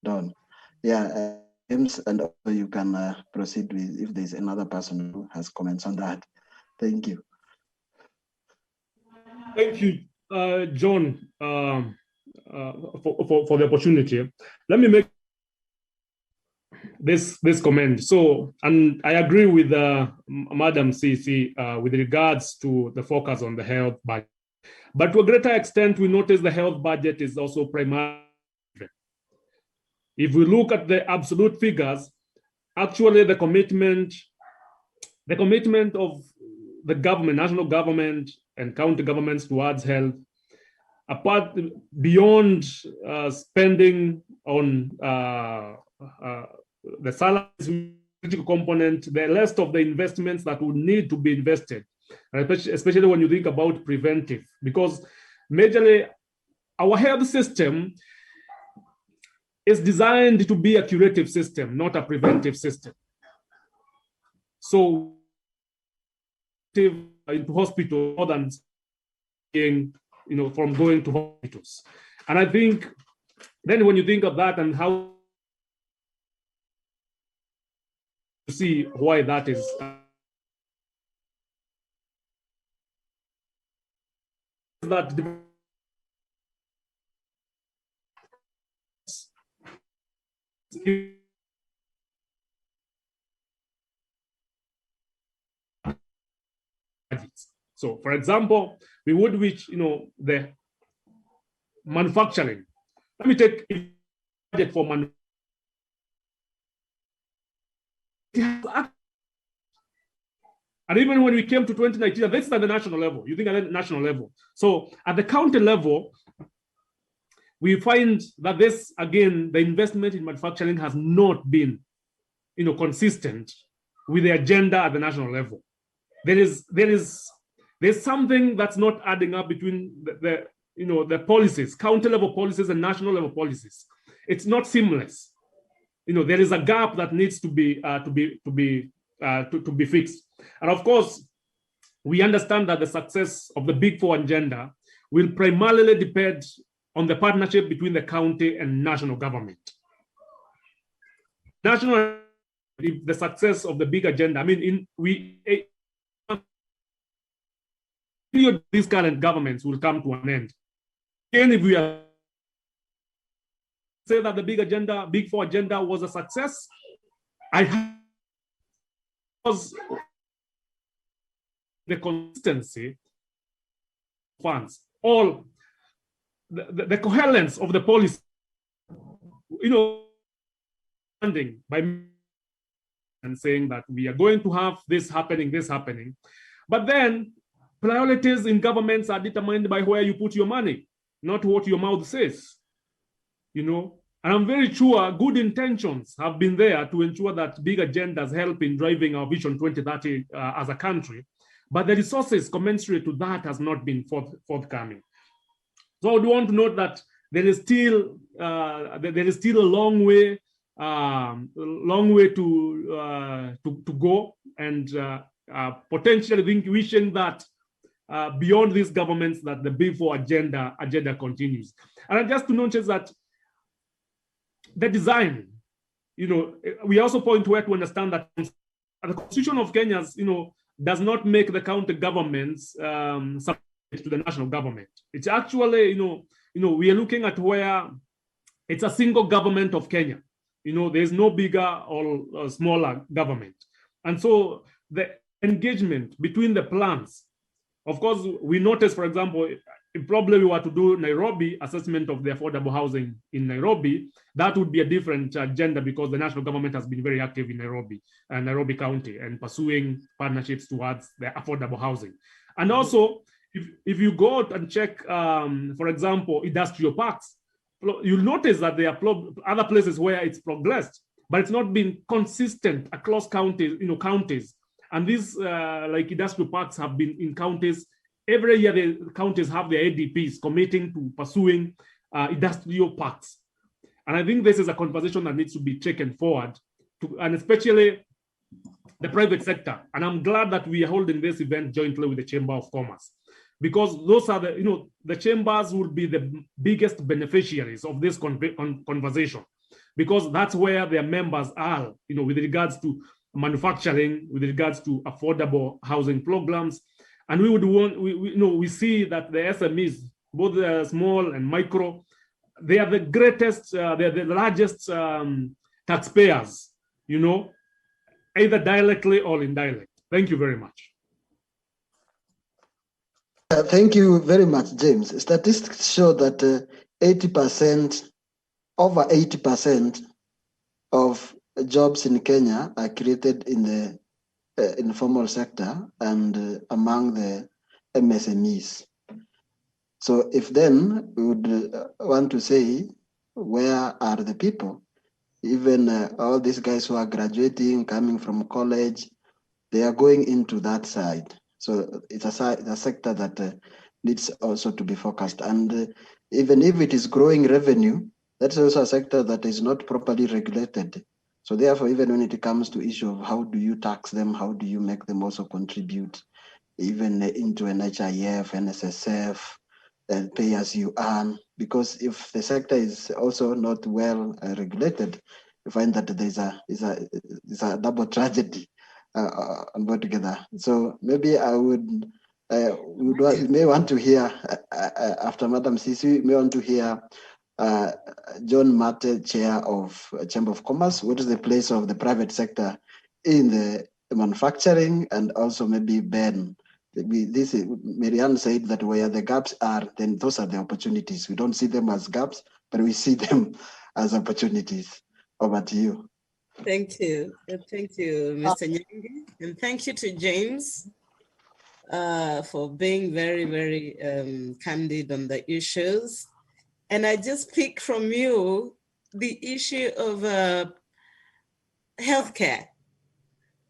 done. Yeah, James, and also you can proceed with if there's another person who has comments on that. Thank you. Thank you, John, for the opportunity. Let me make this comment. So, and I agree with Madam CC with regards to the focus on the health budget. But to a greater extent, we notice the health budget is also primary. If we look at the absolute figures, actually the commitment of the government, national government and county governments towards health, apart beyond spending on the salaries critical component, the rest of the investments that would need to be invested, especially when you think about preventive, because majorly our health system is designed to be a curative system, not a preventive system. So into hospital more than being, from going to hospitals. And I think then when you think of that and how you see why that is. That so, for example, we would reach, the manufacturing. Let me take budget for manufacturing. And even when we came to 2019, this is at the national level. You think at the national level. So at the county level, we find that this, again, the investment in manufacturing has not been, consistent with the agenda at the national level. There's something that's not adding up between the policies, county level policies and national level policies. It's not seamless. There is a gap that needs to be fixed. And of course, we understand that the success of the Big Four agenda will primarily depend on the partnership between the county and national government. The success of the big agenda, these current governments will come to an end. And if we say that the Big Four agenda was a success, was the consistency funds, all the coherence of the policy. funding by and saying that we are going to have this happening. But then priorities in governments are determined by where you put your money, not what your mouth says, you know. And I'm very sure good intentions have been there to ensure that big agendas help in driving our Vision 2030 as a country, but the resources commensurate to that has not been forthcoming. So I would want to note that there is still a long way to go, and potentially wishing that beyond these governments that the Big Four agenda continues. And just to notice that the design, you know, we also point where to understand that the Constitution of Kenya, you know, does not make the county governments subject to the national government. It's actually, you know, we are looking at where it's a single government of Kenya. You know, there's no bigger or smaller government. And so the engagement between the plans, of course, we notice, for example, if probably we were to do Nairobi assessment of the affordable housing in Nairobi, that would be a different agenda because the national government has been very active in Nairobi County and pursuing partnerships towards the affordable housing. And also, if you go out and check, for example, industrial parks, you'll notice that there are other places where it's progressed, but it's not been consistent across counties. And these like industrial parks have been in counties. Every year, the counties have their ADPs committing to pursuing industrial parks. And I think this is a conversation that needs to be taken forward, and especially the private sector. And I'm glad that we are holding this event jointly with the Chamber of Commerce, because those are the chambers will be the biggest beneficiaries of this conversation, because that's where their members are, you know, with regards to manufacturing, with regards to affordable housing programs. And we would want, we see that the SMEs, both the small and micro, they are the greatest, they're the largest taxpayers, you know, either directly or indirectly. Thank you very much. Thank you very much, James. Statistics show that 80%, over 80% of jobs in Kenya are created in the informal sector and among the MSMEs. So if then we would want to say, where are the people? Even all these guys who are graduating, coming from college, they are going into that side. So it's a sector that needs also to be focused. And even if it is growing revenue, that's also a sector that is not properly regulated. So therefore, even when it comes to issue of how do you tax them, how do you make them also contribute even into NHIF, NSSF, and pay as you earn, because if the sector is also not well regulated, you find that there's a double tragedy on both together. So maybe I may want to hear after Madam Sisi, may want to hear John Mate, Chair of Chamber of Commerce. What is the place of the private sector in the manufacturing, and also maybe Ben? Marianne said that where the gaps are, then those are the opportunities. We don't see them as gaps, but we see them as opportunities. Over to you. Thank you. Thank you, Mr. Nyangi. And thank you to James for being very, very candid on the issues. And I just pick from you the issue of healthcare,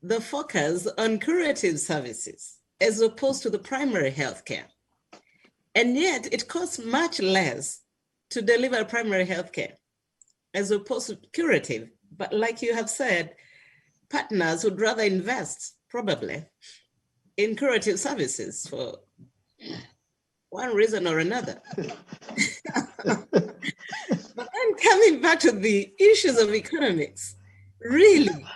the focus on curative services as opposed to the primary healthcare. And yet it costs much less to deliver primary healthcare as opposed to curative. But like you have said, partners would rather invest probably in curative services for one reason or another. But then coming back to the issues of economics, really,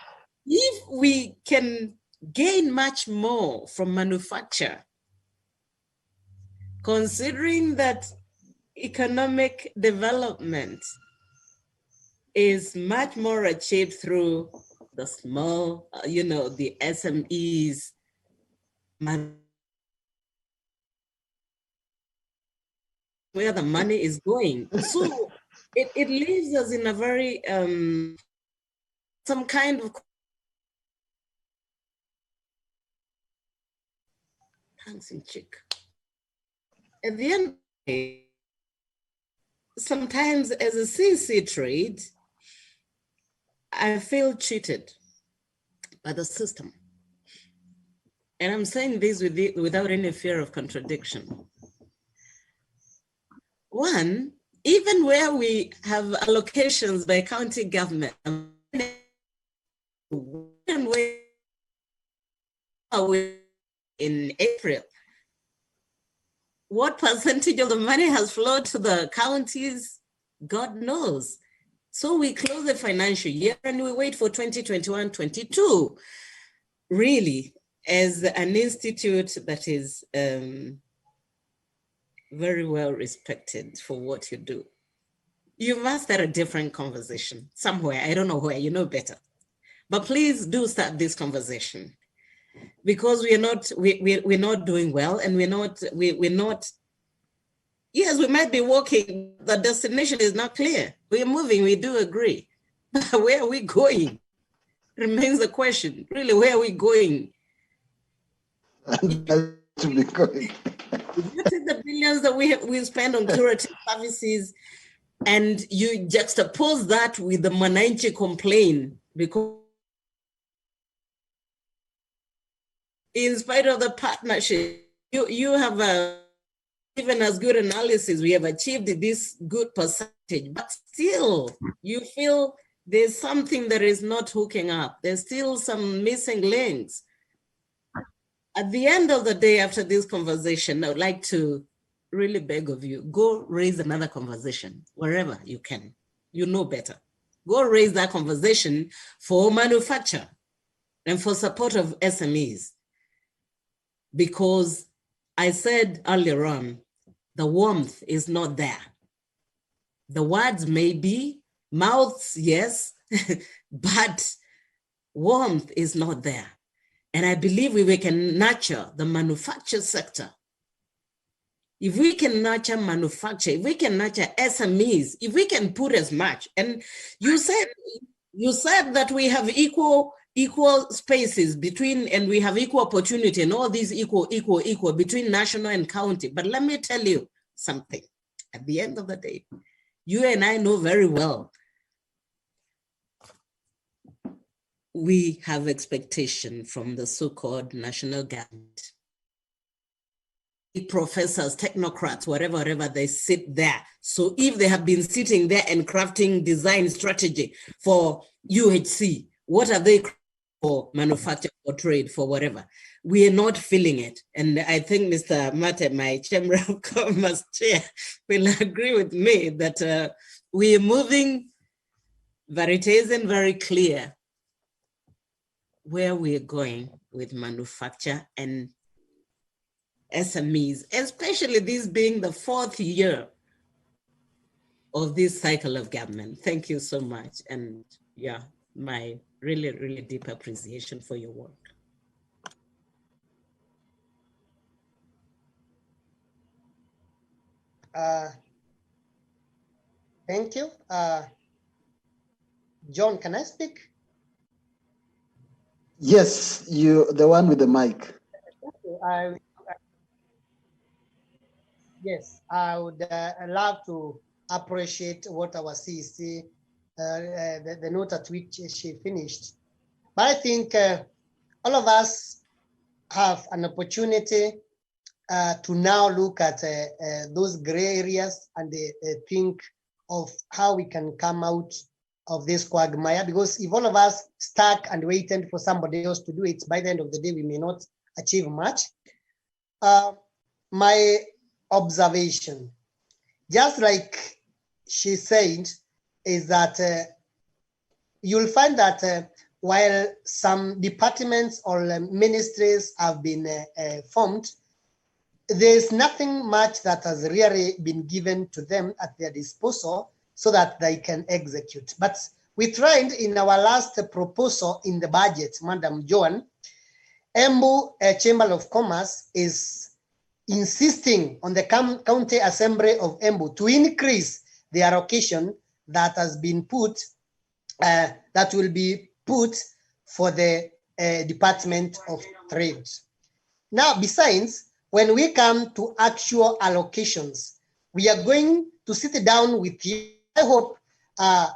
if we can gain much more from manufacture, considering that economic development is much more achieved through the small, the SMEs, where the money is going. So it leaves us in a very some kind of dancing chick. At the end of the day, sometimes as a CC trade, I feel cheated by the system. And I'm saying this without any fear of contradiction. One, even where we have allocations by county government, in April, what percentage of the money has flowed to the counties, God knows. So we close the financial year and we wait for 2021-22. Really, as an institute that is very well respected for what you do, you must have a different conversation somewhere. I don't know where, you know better. But please do start this conversation, because we're not doing well, and we're not, yes, we might be walking, the destination is not clear. We're moving, we do agree. But where are we going? Remains the question. Really, where are we going? To be going. You take the billions that we spend on curative services, and you juxtapose that with the Mwananchi complaint, because in spite of the partnership, you have even as good analysis, we have achieved this good percentage, but still you feel there's something that is not hooking up. There's still some missing links. At the end of the day, after this conversation, I would like to really beg of you, go raise another conversation wherever you can. You know better. Go raise that conversation for manufacture and for support of SMEs. Because I said earlier on, the warmth is not there. The words may be, mouths, yes, but warmth is not there. And I believe we can nurture the manufacture sector. If we can nurture manufacture, if we can nurture SMEs, if we can put as much, and you said that we have equal spaces between, and we have equal opportunity, and all these equal between national and county. But let me tell you something. At the end of the day, you and I know very well, we have expectation from the so-called national government. Professors, technocrats, whatever they sit there. So if they have been sitting there and crafting design strategy for UHC, what are they for manufacture, for trade, for whatever? We are not feeling it. And I think Mr. Mate, my Chamber of Commerce chair, will agree with me that we are moving, but it isn't very clear where we're going with manufacture and SMEs, especially this being the 4th year of this cycle of government. Thank you so much. And yeah, my really, really deep appreciation for your work. Thank you. John, can I speak? Yes, you, the one with the mic. Yes, I would love to appreciate what our CEC, the note at which she finished. But I think all of us have an opportunity to now look at those gray areas and think of how we can come out of this quagmire, because if all of us stuck and waited for somebody else to do it, by the end of the day, we may not achieve much. My observation, just like she said, is that you'll find that while some departments or ministries have been formed, there's nothing much that has really been given to them at their disposal so that they can execute. But we tried in our last proposal in the budget, Madam Joan, Embu Chamber of Commerce is insisting on the County Assembly of Embu to increase the allocation that has been put, that will be put for the Department of Trade. Now, besides, when we come to actual allocations, we are going to sit down with you. I hope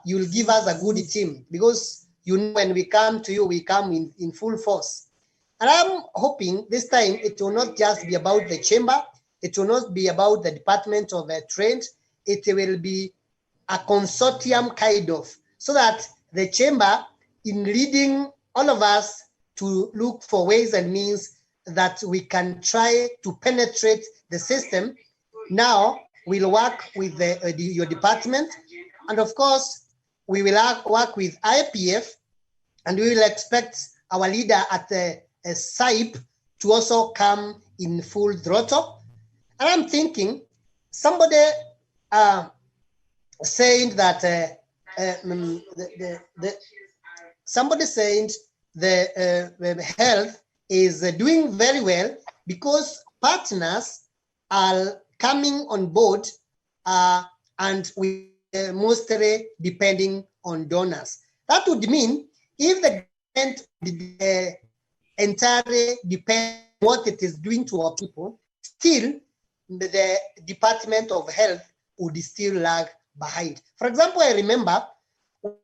you'll give us a good team, because you know when we come to you, we come in full force. And I'm hoping this time it will not just be about the chamber, it will not be about the Department of Trade, it will be a consortium kind of, so that the chamber, in leading all of us to look for ways and means that we can try to penetrate the system. Now we'll work with your department, and of course we will work with IPF, and we will expect our leader at the SIPE to also come in full throttle. And I'm thinking somebody saying that somebody saying the health is doing very well because partners are coming on board, and we mostly depending on donors. That would mean if the government entirely depends on what it is doing to our people, still the Department of Health would still lag behind. For example, I remember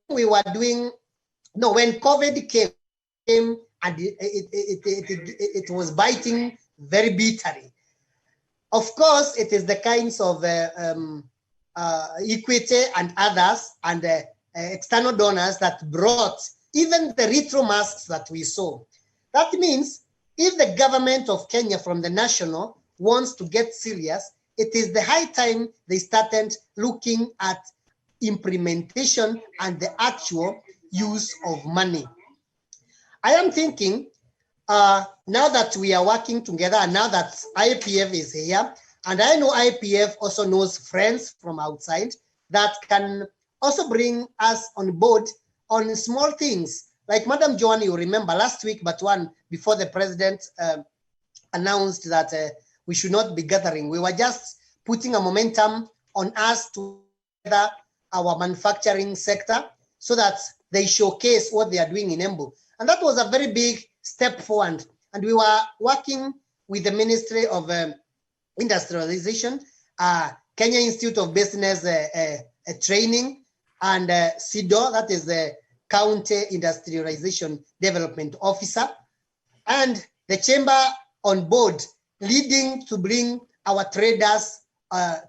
we were doing, when COVID came and it was biting very bitterly. Of course, it is the kinds of Equity and others and external donors that brought even the retro masks that we saw. That means if the government of Kenya from the national wants to get serious, it is the high time they started looking at implementation and the actual use of money. I am thinking now that we are working together and now that IPF is here, and I know IPF also knows friends from outside that can also bring us on board on small things. Like Madam Joan, you remember last week, but one before the president announced that we should not be gathering. We were just putting a momentum on us to gather our manufacturing sector so that they showcase what they are doing in Embu. And that was a very big step forward. And we were working with the Ministry of Industrialization, Kenya Institute of Business Training, and CIDO, that is the County Industrialization Development Officer, and the chamber on board, leading to bring our traders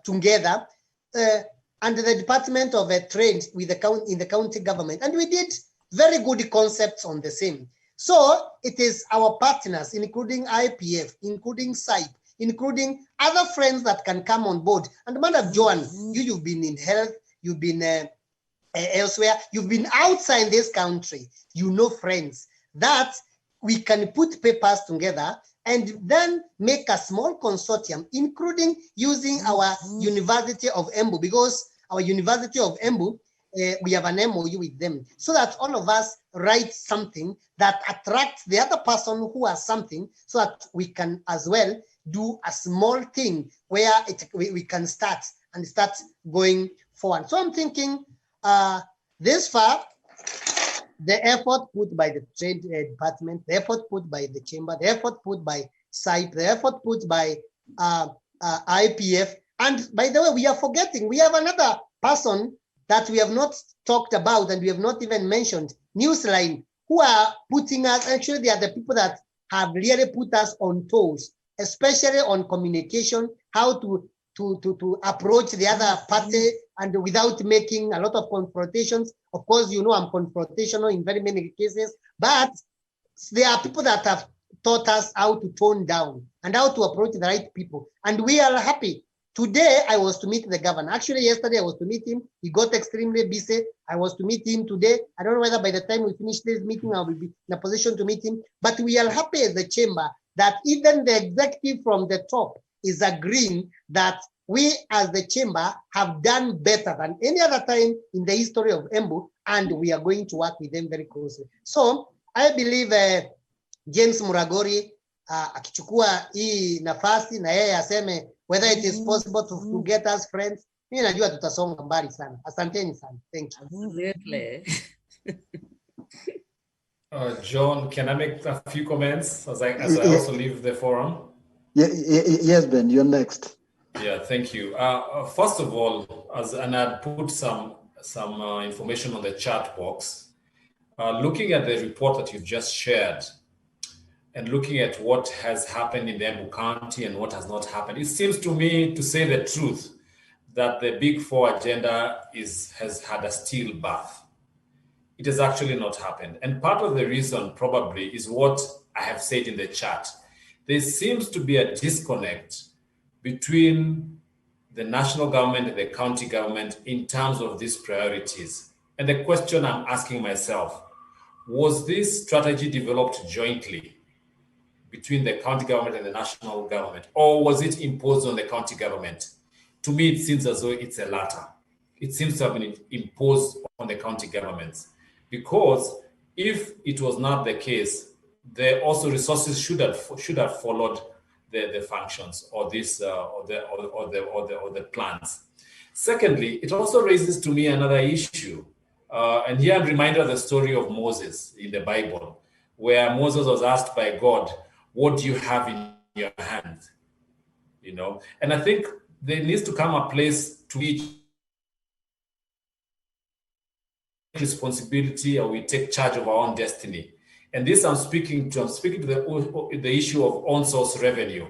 together, and the Department of Trade with in the county government. And we did very good concepts on the same. So it is our partners, including IPF, including SIPE, including other friends that can come on board. And Madam Joan, you've been in health, you've been elsewhere, you've been outside this country, you know friends, that we can put papers together and then make a small consortium, including using our University of Embu, because our University of Embu, we have an MOU with them, so that all of us write something that attracts the other person who has something, so that we can as well do a small thing where we can start going forward. So I'm thinking this far, the effort put by the Trade Department, the effort put by the Chamber, the effort put by SIPE, the effort put by IPF, and by the way, we are forgetting, we have another person that we have not talked about and we have not even mentioned, Newsline, who are putting us, actually they are the people that have really put us on toes, especially on communication, how to approach the other party and without making a lot of confrontations. Of course, you know I'm confrontational in very many cases, but there are people that have taught us how to tone down and how to approach the right people. And we are happy. Today, I was to meet the governor. Actually, yesterday I was to meet him. He got extremely busy. I was to meet him today. I don't know whether by the time we finish this meeting, I will be in a position to meet him. But we are happy as the chamber that even the executive from the top is agreeing that we as the chamber have done better than any other time in the history of Embu, and we are going to work with them very closely. So I believe James Muragori akichukua hii nafasi na yeye aseme whether it is possible to get us friends. Mimi najua tutasonga mbali sana. Asanteni sana. Thank you. Absolutely. John, can I make a few comments as I also leave the forum? Yes, Ben, you're next. Yeah, thank you. First of all, and I'd put some information on the chat box. Looking at the report that you've just shared, and looking at what has happened in the Embu County and what has not happened, it seems to me, to say the truth, that the Big Four agenda has had a stillbirth. It has actually not happened. And part of the reason probably is what I have said in the chat. There seems to be a disconnect between the national government and the county government in terms of these priorities. And the question I'm asking myself, was this strategy developed jointly between the county government and the national government, or was it imposed on the county government? To me, it seems as though it's the latter. It seems to have been imposed on the county governments, because if it was not the case, the also resources should have followed the functions or this or the plans. Secondly, it also raises to me another issue, and here I'm reminded of the story of Moses in the Bible, where Moses was asked by God, "What do you have in your hand?" You know, and I think there needs to come a place to which responsibility, or we take charge of our own destiny. And this I'm speaking to the issue of on-source revenue.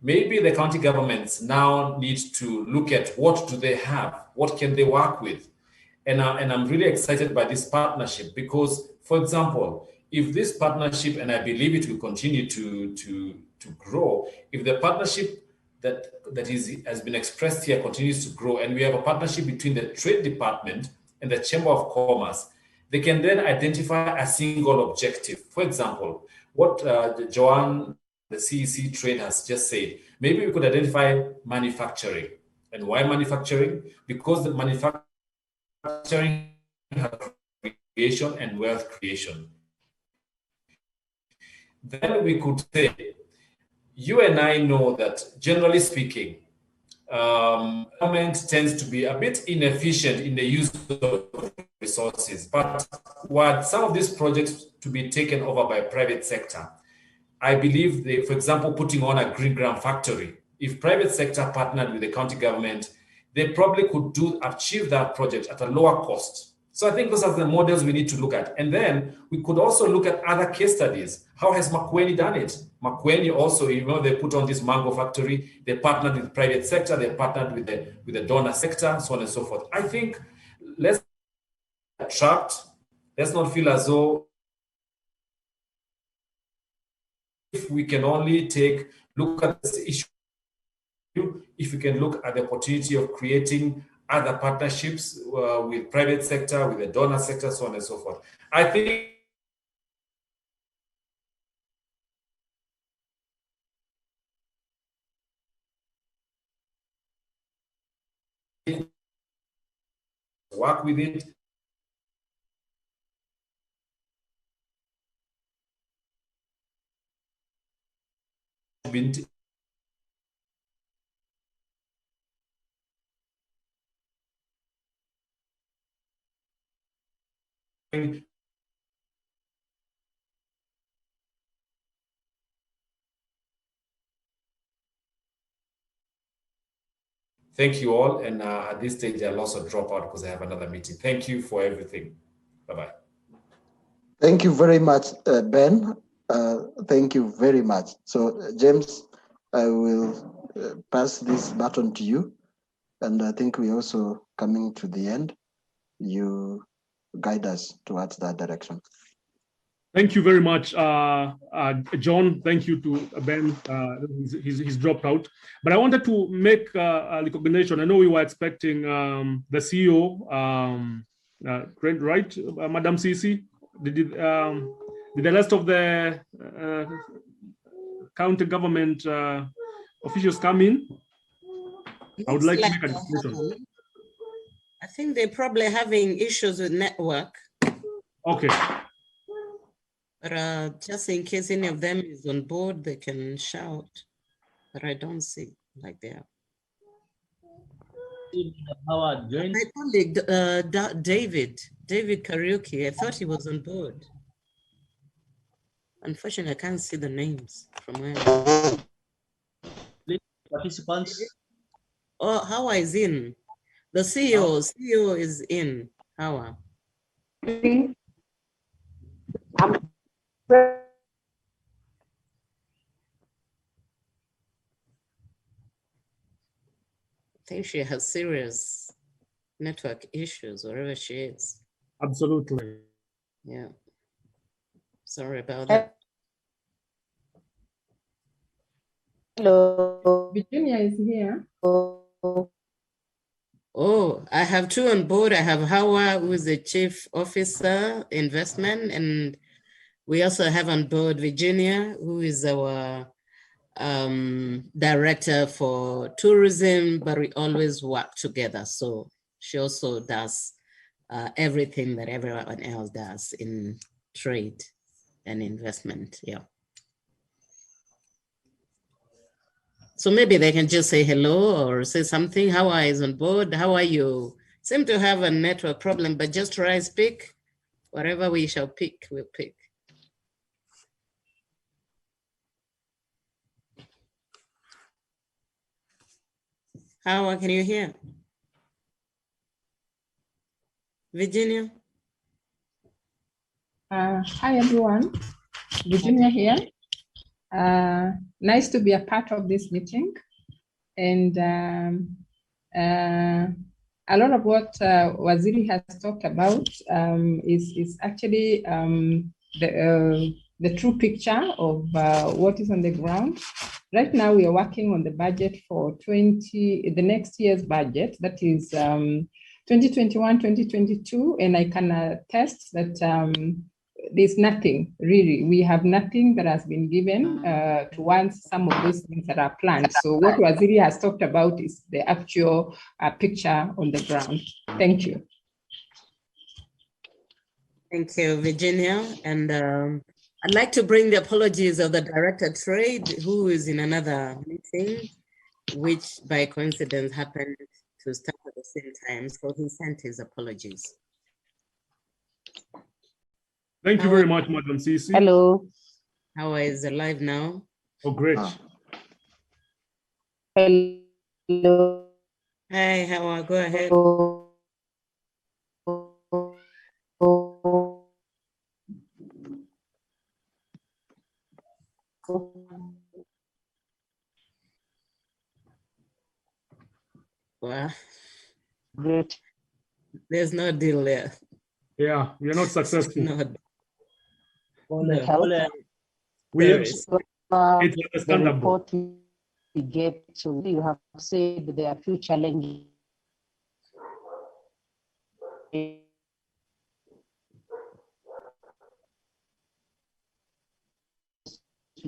Maybe the county governments now need to look at what do they have, what can they work with. And I'm really excited by this partnership because, for example, if this partnership, and I believe it will continue to grow, if the partnership that has been expressed here continues to grow, and we have a partnership between the Trade Department and the Chamber of Commerce, they can then identify a single objective. For example, what Joanne, the CEC Trade, has just said, maybe we could identify manufacturing. And why manufacturing? Because the manufacturing has creation and wealth creation. Then we could say, you and I know that generally speaking, government tends to be a bit inefficient in the use of resources. But were some of these projects to be taken over by private sector, I believe, for example, putting on a green gram factory, if private sector partnered with the county government, they probably could achieve that project at a lower cost. So I think those are the models we need to look at. And then we could also look at other case studies. How has Makueni done it? Makueni also, they put on this mango factory, they partnered with the private sector, they partnered with the donor sector, so on and so forth. I think let's not be trapped. Let's not feel as though if we can only look at this issue, if we can look at the opportunity of creating other partnerships with private sector, with the donor sector, so on and so forth. I think work with it. Thank you all. And at this stage, I'll also drop out because I have another meeting. Thank you for everything. Bye-bye. Thank you very much, Ben. Thank you very much. So, James, I will pass this baton to you. And I think we're also coming to the end. You guide us towards that direction. Thank you very much, John. Thank you to Ben. He's dropped out. But I wanted to make a recognition. I know we were expecting the CEO, right, Madam Cici? Did the rest of the county government officials come in? I would like to make a decision. I think they're probably having issues with network. Okay. But just in case any of them is on board, they can shout. But I don't see like they are. My colleague, David Kariuki, I thought he was on board. Unfortunately, I can't see the names from where. Participants. Oh, Hawa is in. The CEO is in. Hawa. I think she has serious network issues wherever she is. Absolutely. Yeah. Sorry about that. Hello. Virginia is here. Oh, I have two on board. I have Hawa, who is the Chief Officer, Investment, and we also have on board Virginia, who is our Director for Tourism, but we always work together. So she also does everything that everyone else does in trade and investment. Yeah. So maybe they can just say hello or say something. Hawa is on board. How are you? Seem to have a network problem, but just try speak. Whatever we shall pick, we'll pick. Hawa, can you hear? Virginia? Hi, everyone. Virginia here. Nice to be a part of this meeting. And a lot of what Waziri has talked about is actually the true picture of what is on the ground. Right now, we are working on the budget for the next year's budget, that is 2021-2022, and I can attest that there's nothing really. We have nothing that has been given towards some of those things that are planned. So what Waziri has talked about is the actual picture on the ground. Thank you. Thank you, Virginia. And I'd like to bring the apologies of the Director of Trade, who is in another meeting, which by coincidence happened to start at the same time. So he sent his apologies. Thank you very much, Madam Cici. Hello. Hawa is alive now. Oh, great. Hello. Hi, Hawa, go ahead. Wow. Great. There's no deal there. Yeah, we are not successful. It's the report we get, so you have said there are few challenges we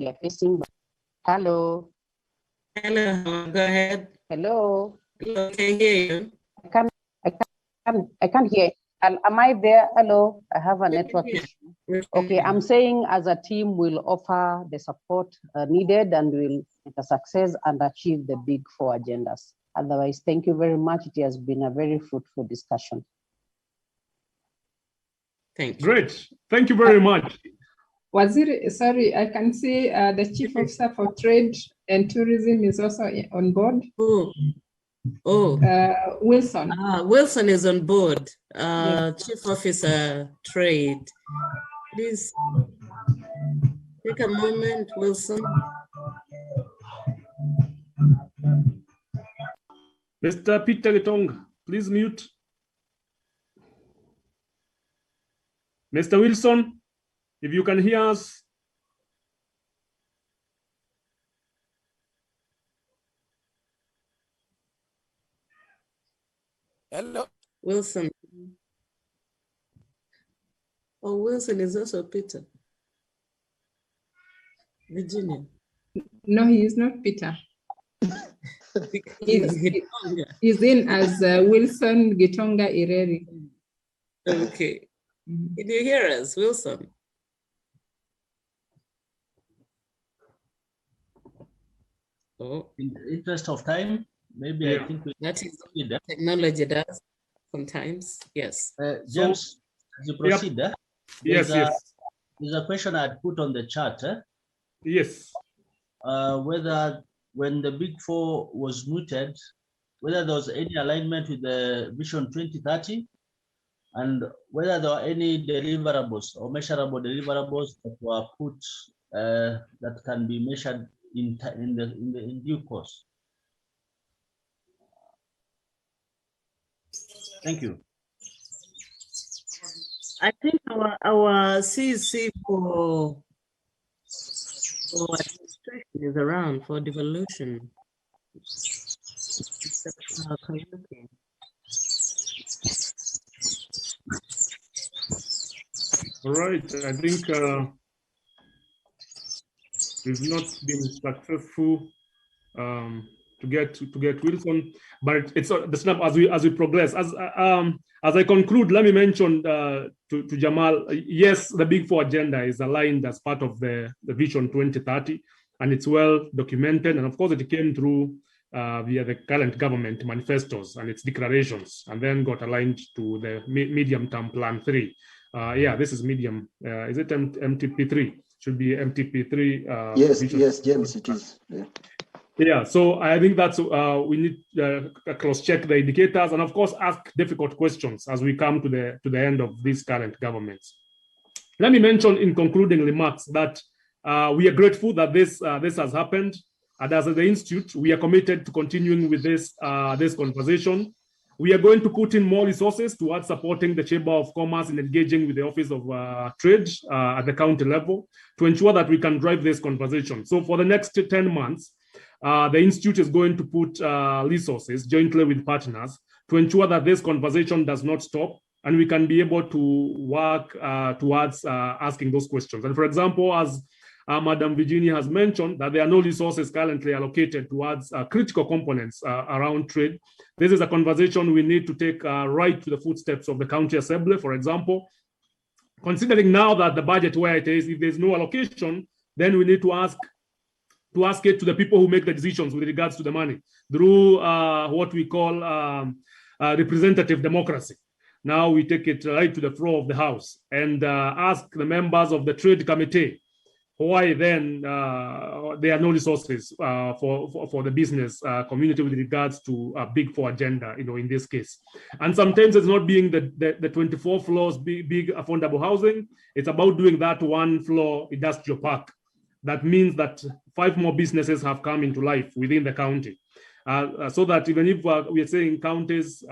are facing. Hello. Hello, go ahead. Hello. Hello, can hear you. I can't hear. Am I there? Hello. I have a network issue. Okay, I'm saying as a team, we'll offer the support needed and we'll make a success and achieve the big 4 agendas. Otherwise, thank you very much. It has been a very fruitful discussion. Thank you. Great. Thank you very much. Waziri, sorry, I can see the Chief Officer for Trade and Tourism is also on board. Wilson. Wilson is on board. Yes. Chief Officer Trade. Please take a moment, Wilson. Mr. Peter Gitonga, please mute. Mr. Wilson, if you can hear us. Hello. Wilson. Oh, Wilson is also Peter. Virginia. No, he is not Peter. He's in as Wilson Gitonga Ireri. Okay. Can you hear us, Wilson? Oh, in the interest of time, maybe I think that is what technology does sometimes. Yes. James, as you proceed, yes. There's a question I'd put on the chat. Yes. Whether when the Big Four was mooted, whether there was any alignment with the Vision 2030, and whether there were any deliverables or measurable deliverables that were put that can be measured in due course. Thank you. I think our CC for administration is around for devolution. All right, I think we've not been successful to get Wilson, but it's the snap as we progress. As I conclude, let me mention to Jamal, yes, the Big Four agenda is aligned as part of the Vision 2030, and it's well documented. And of course, it came through via the current government manifestos and its declarations, and then got aligned to the medium-term plan 3. Yeah, this is medium. Is it MTP3? Should be MTP3. Yes, yes, James, it is. Yeah. Yeah, so I think that's we need to cross-check the indicators and, of course, ask difficult questions as we come to the end of these current governments. Let me mention in concluding remarks that we are grateful that this has happened, and as the Institute, we are committed to continuing with this conversation. We are going to put in more resources towards supporting the Chamber of Commerce in engaging with the Office of Trade at the county level to ensure that we can drive this conversation. So for the next 10 months, the Institute is going to put resources jointly with partners to ensure that this conversation does not stop and we can be able to work towards asking those questions. And for example, as Madam Virginia has mentioned, that there are no resources currently allocated towards critical components around trade. This is a conversation we need to take right to the footsteps of the County Assembly, for example. Considering now that the budget where it is, if there's no allocation, then we need to ask it to the people who make the decisions with regards to the money through what we call representative democracy. Now we take it right to the floor of the House and ask the members of the Trade Committee why then there are no resources for the business community with regards to a Big Four agenda, in this case. And sometimes it's not being the 24 floors big affordable housing. It's about doing that one floor industrial park. That means that 5 more businesses have come into life within the county. So that even if we are saying counties,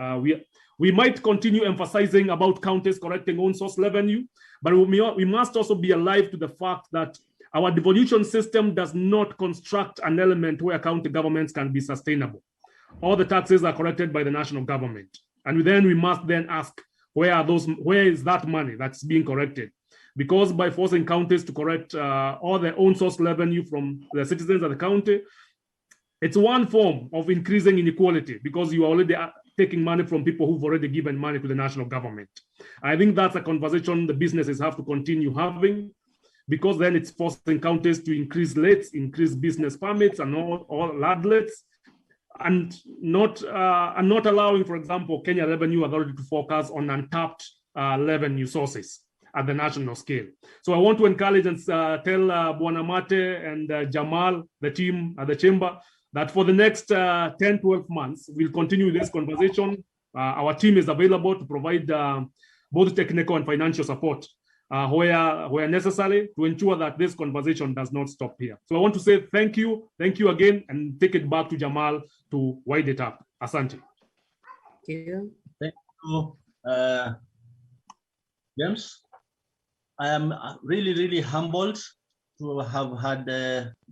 we might continue emphasizing about counties collecting own source revenue, but we must also be alive to the fact that our devolution system does not construct an element where county governments can be sustainable. All the taxes are collected by the national government. And then we must then ask, where is that money that's being collected? Because by forcing counties to collect all their own source revenue from the citizens of the county, it's one form of increasing inequality because you are already taking money from people who've already given money to the national government. I think that's a conversation the businesses have to continue having, because then it's forcing counties to increase rates, increase business permits and all rates, and not allowing, for example, Kenya Revenue Authority to focus on untapped revenue sources at the national scale. So I want to encourage and tell Bwana Mate and Jamal, the team at the chamber, that for the next 10, 12 months, we'll continue this conversation. Our team is available to provide both technical and financial support where necessary to ensure that this conversation does not stop here. So I want to say thank you again, and take it back to Jamal to wind it up. Asante. Thank you. Thank you, James. I am really, really humbled to have had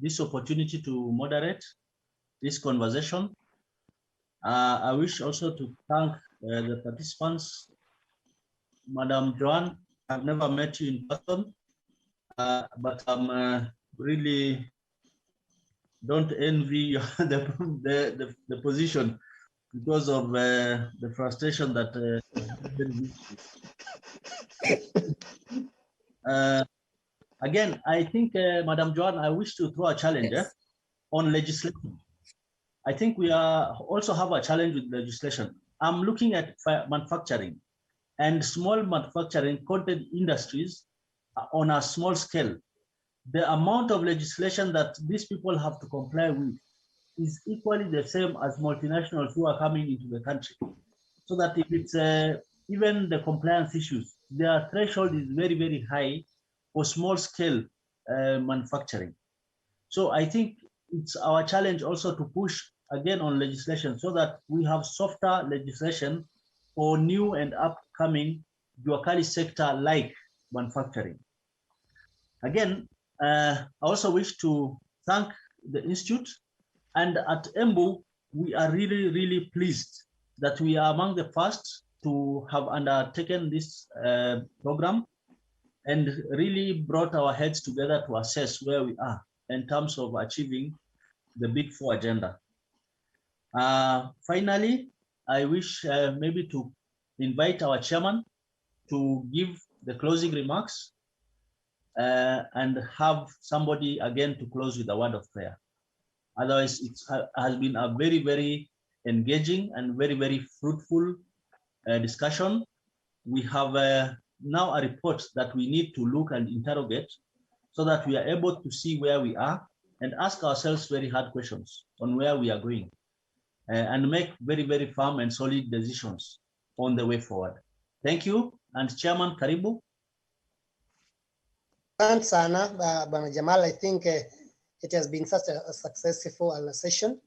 this opportunity to moderate this conversation. I wish also to thank the participants. Madam Joan, I've never met you in person, but I'm really don't envy the position because of the frustration that again, I think, Madam Joan, I wish to throw a challenge on legislation. I think we also have a challenge with legislation. I'm looking at manufacturing and small manufacturing content industries on a small scale, the amount of legislation that these people have to comply with is equally the same as multinationals who are coming into the country. So that if it's even the compliance issues, their threshold is very, very high for small scale manufacturing. So I think it's our challenge also to push again on legislation so that we have softer legislation for new and upcoming Juakali sector like manufacturing. Again, I also wish to thank the Institute, and at Embu, we are really, really pleased that we are among the first to have undertaken this program and really brought our heads together to assess where we are in terms of achieving the Big Four agenda. Finally, I wish maybe to invite our chairman to give the closing remarks and have somebody again to close with a word of prayer. Otherwise, it has been a very, very engaging and very, very fruitful discussion. We have now a report that we need to look and interrogate so that we are able to see where we are and ask ourselves very hard questions on where we are going and make very, very firm and solid decisions on the way forward. Thank you. And Chairman Karibu. Thanks, Sana, Bwana Jamal. I think it has been such a successful session.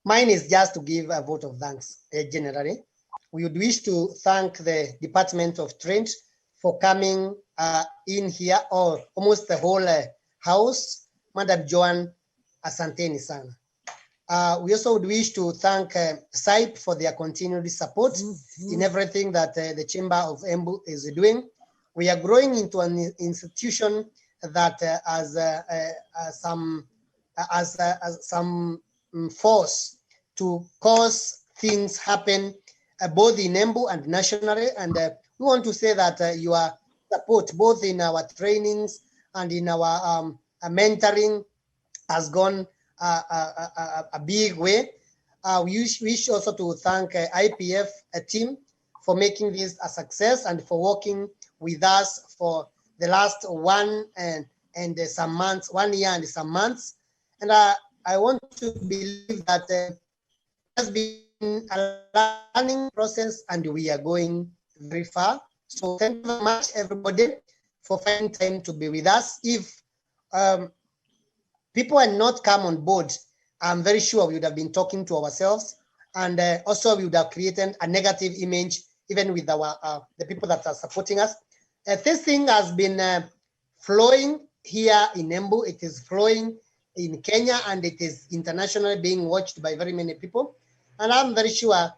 Mine is just to give a vote of thanks generally. We would wish to thank the Department of Trade for coming in here, or almost the whole house. Madam Joan, asanteni sana. We also would wish to thank SIPE for their continued support in everything that the Chamber of Embu is doing. We are growing into an institution that has some force to cause things happen both in Embu and nationally. And we want to say that your support both in our trainings and in our mentoring has gone a big way. We wish also to thank IPF team for making this a success and for working with us for the last 1 year and some months. And I want to believe that it has been a learning process and we are going very far. So thank you very much, everybody, for finding time to be with us. If people had not come on board, I'm very sure we would have been talking to ourselves, and also we would have created a negative image even with our the people that are supporting us. This thing has been flowing here in Embu. It is flowing in Kenya, and it is internationally being watched by very many people. And I'm very sure,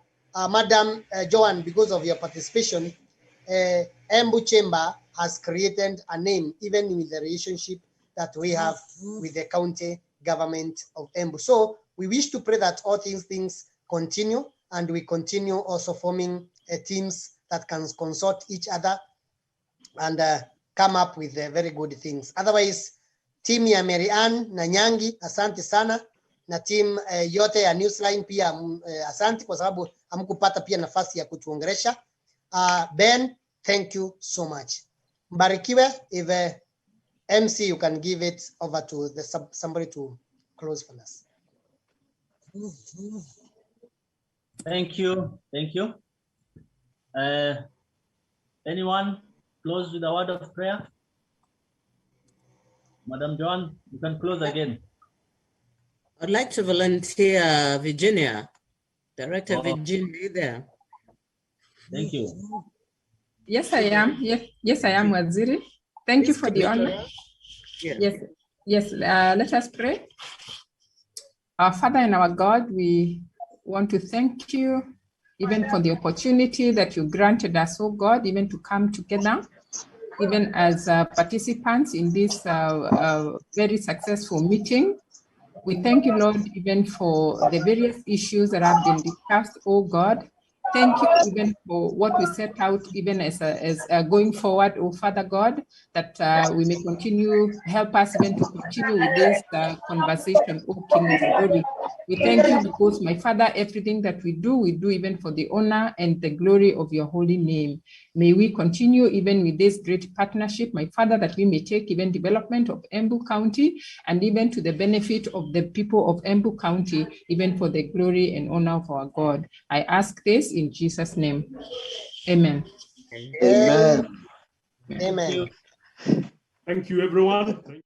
Madam Joan, because of your participation, Embu Chamber has created a name, even with the relationship that we have with the county government of Embu. So we wish to pray that all things continue, and we continue also forming teams that can consult each other and come up with very good things. Otherwise, team ya Mary Ann na Nyangi, asante sana, na team yote ya Newsline pia asante kwa sababu hamkupata pia nafasi ya kutuongelesha. Ben, thank you so much. Mbarikiwe. If MC, you can give it over to somebody to close for us. Thank you. Thank you. Anyone close with a word of prayer? Madam Joan, you can close again. I'd like to volunteer Virginia. Director Virginia, there. Thank you. Yes, I am. Yes, I am, Waziri. Thank you for the honor. Yes. Let us pray. Our Father and our God, we want to thank you even for the opportunity that you granted us, oh God, even to come together, even as participants in this very successful meeting. We thank you, Lord, even for the various issues that have been discussed, oh God. thank you even for what we set out, even as going forward, oh Father God, that we may continue, help us even to continue with this conversation, oh King of Glory. We thank you because, my Father, everything that we do even for the honor and the glory of your holy name. May we continue even with this great partnership, my Father, that we may take even development of Embu County and even to the benefit of the people of Embu County, even for the glory and honor of our God. I ask this in Jesus' name. Amen. Amen. Amen. Thank you, everyone.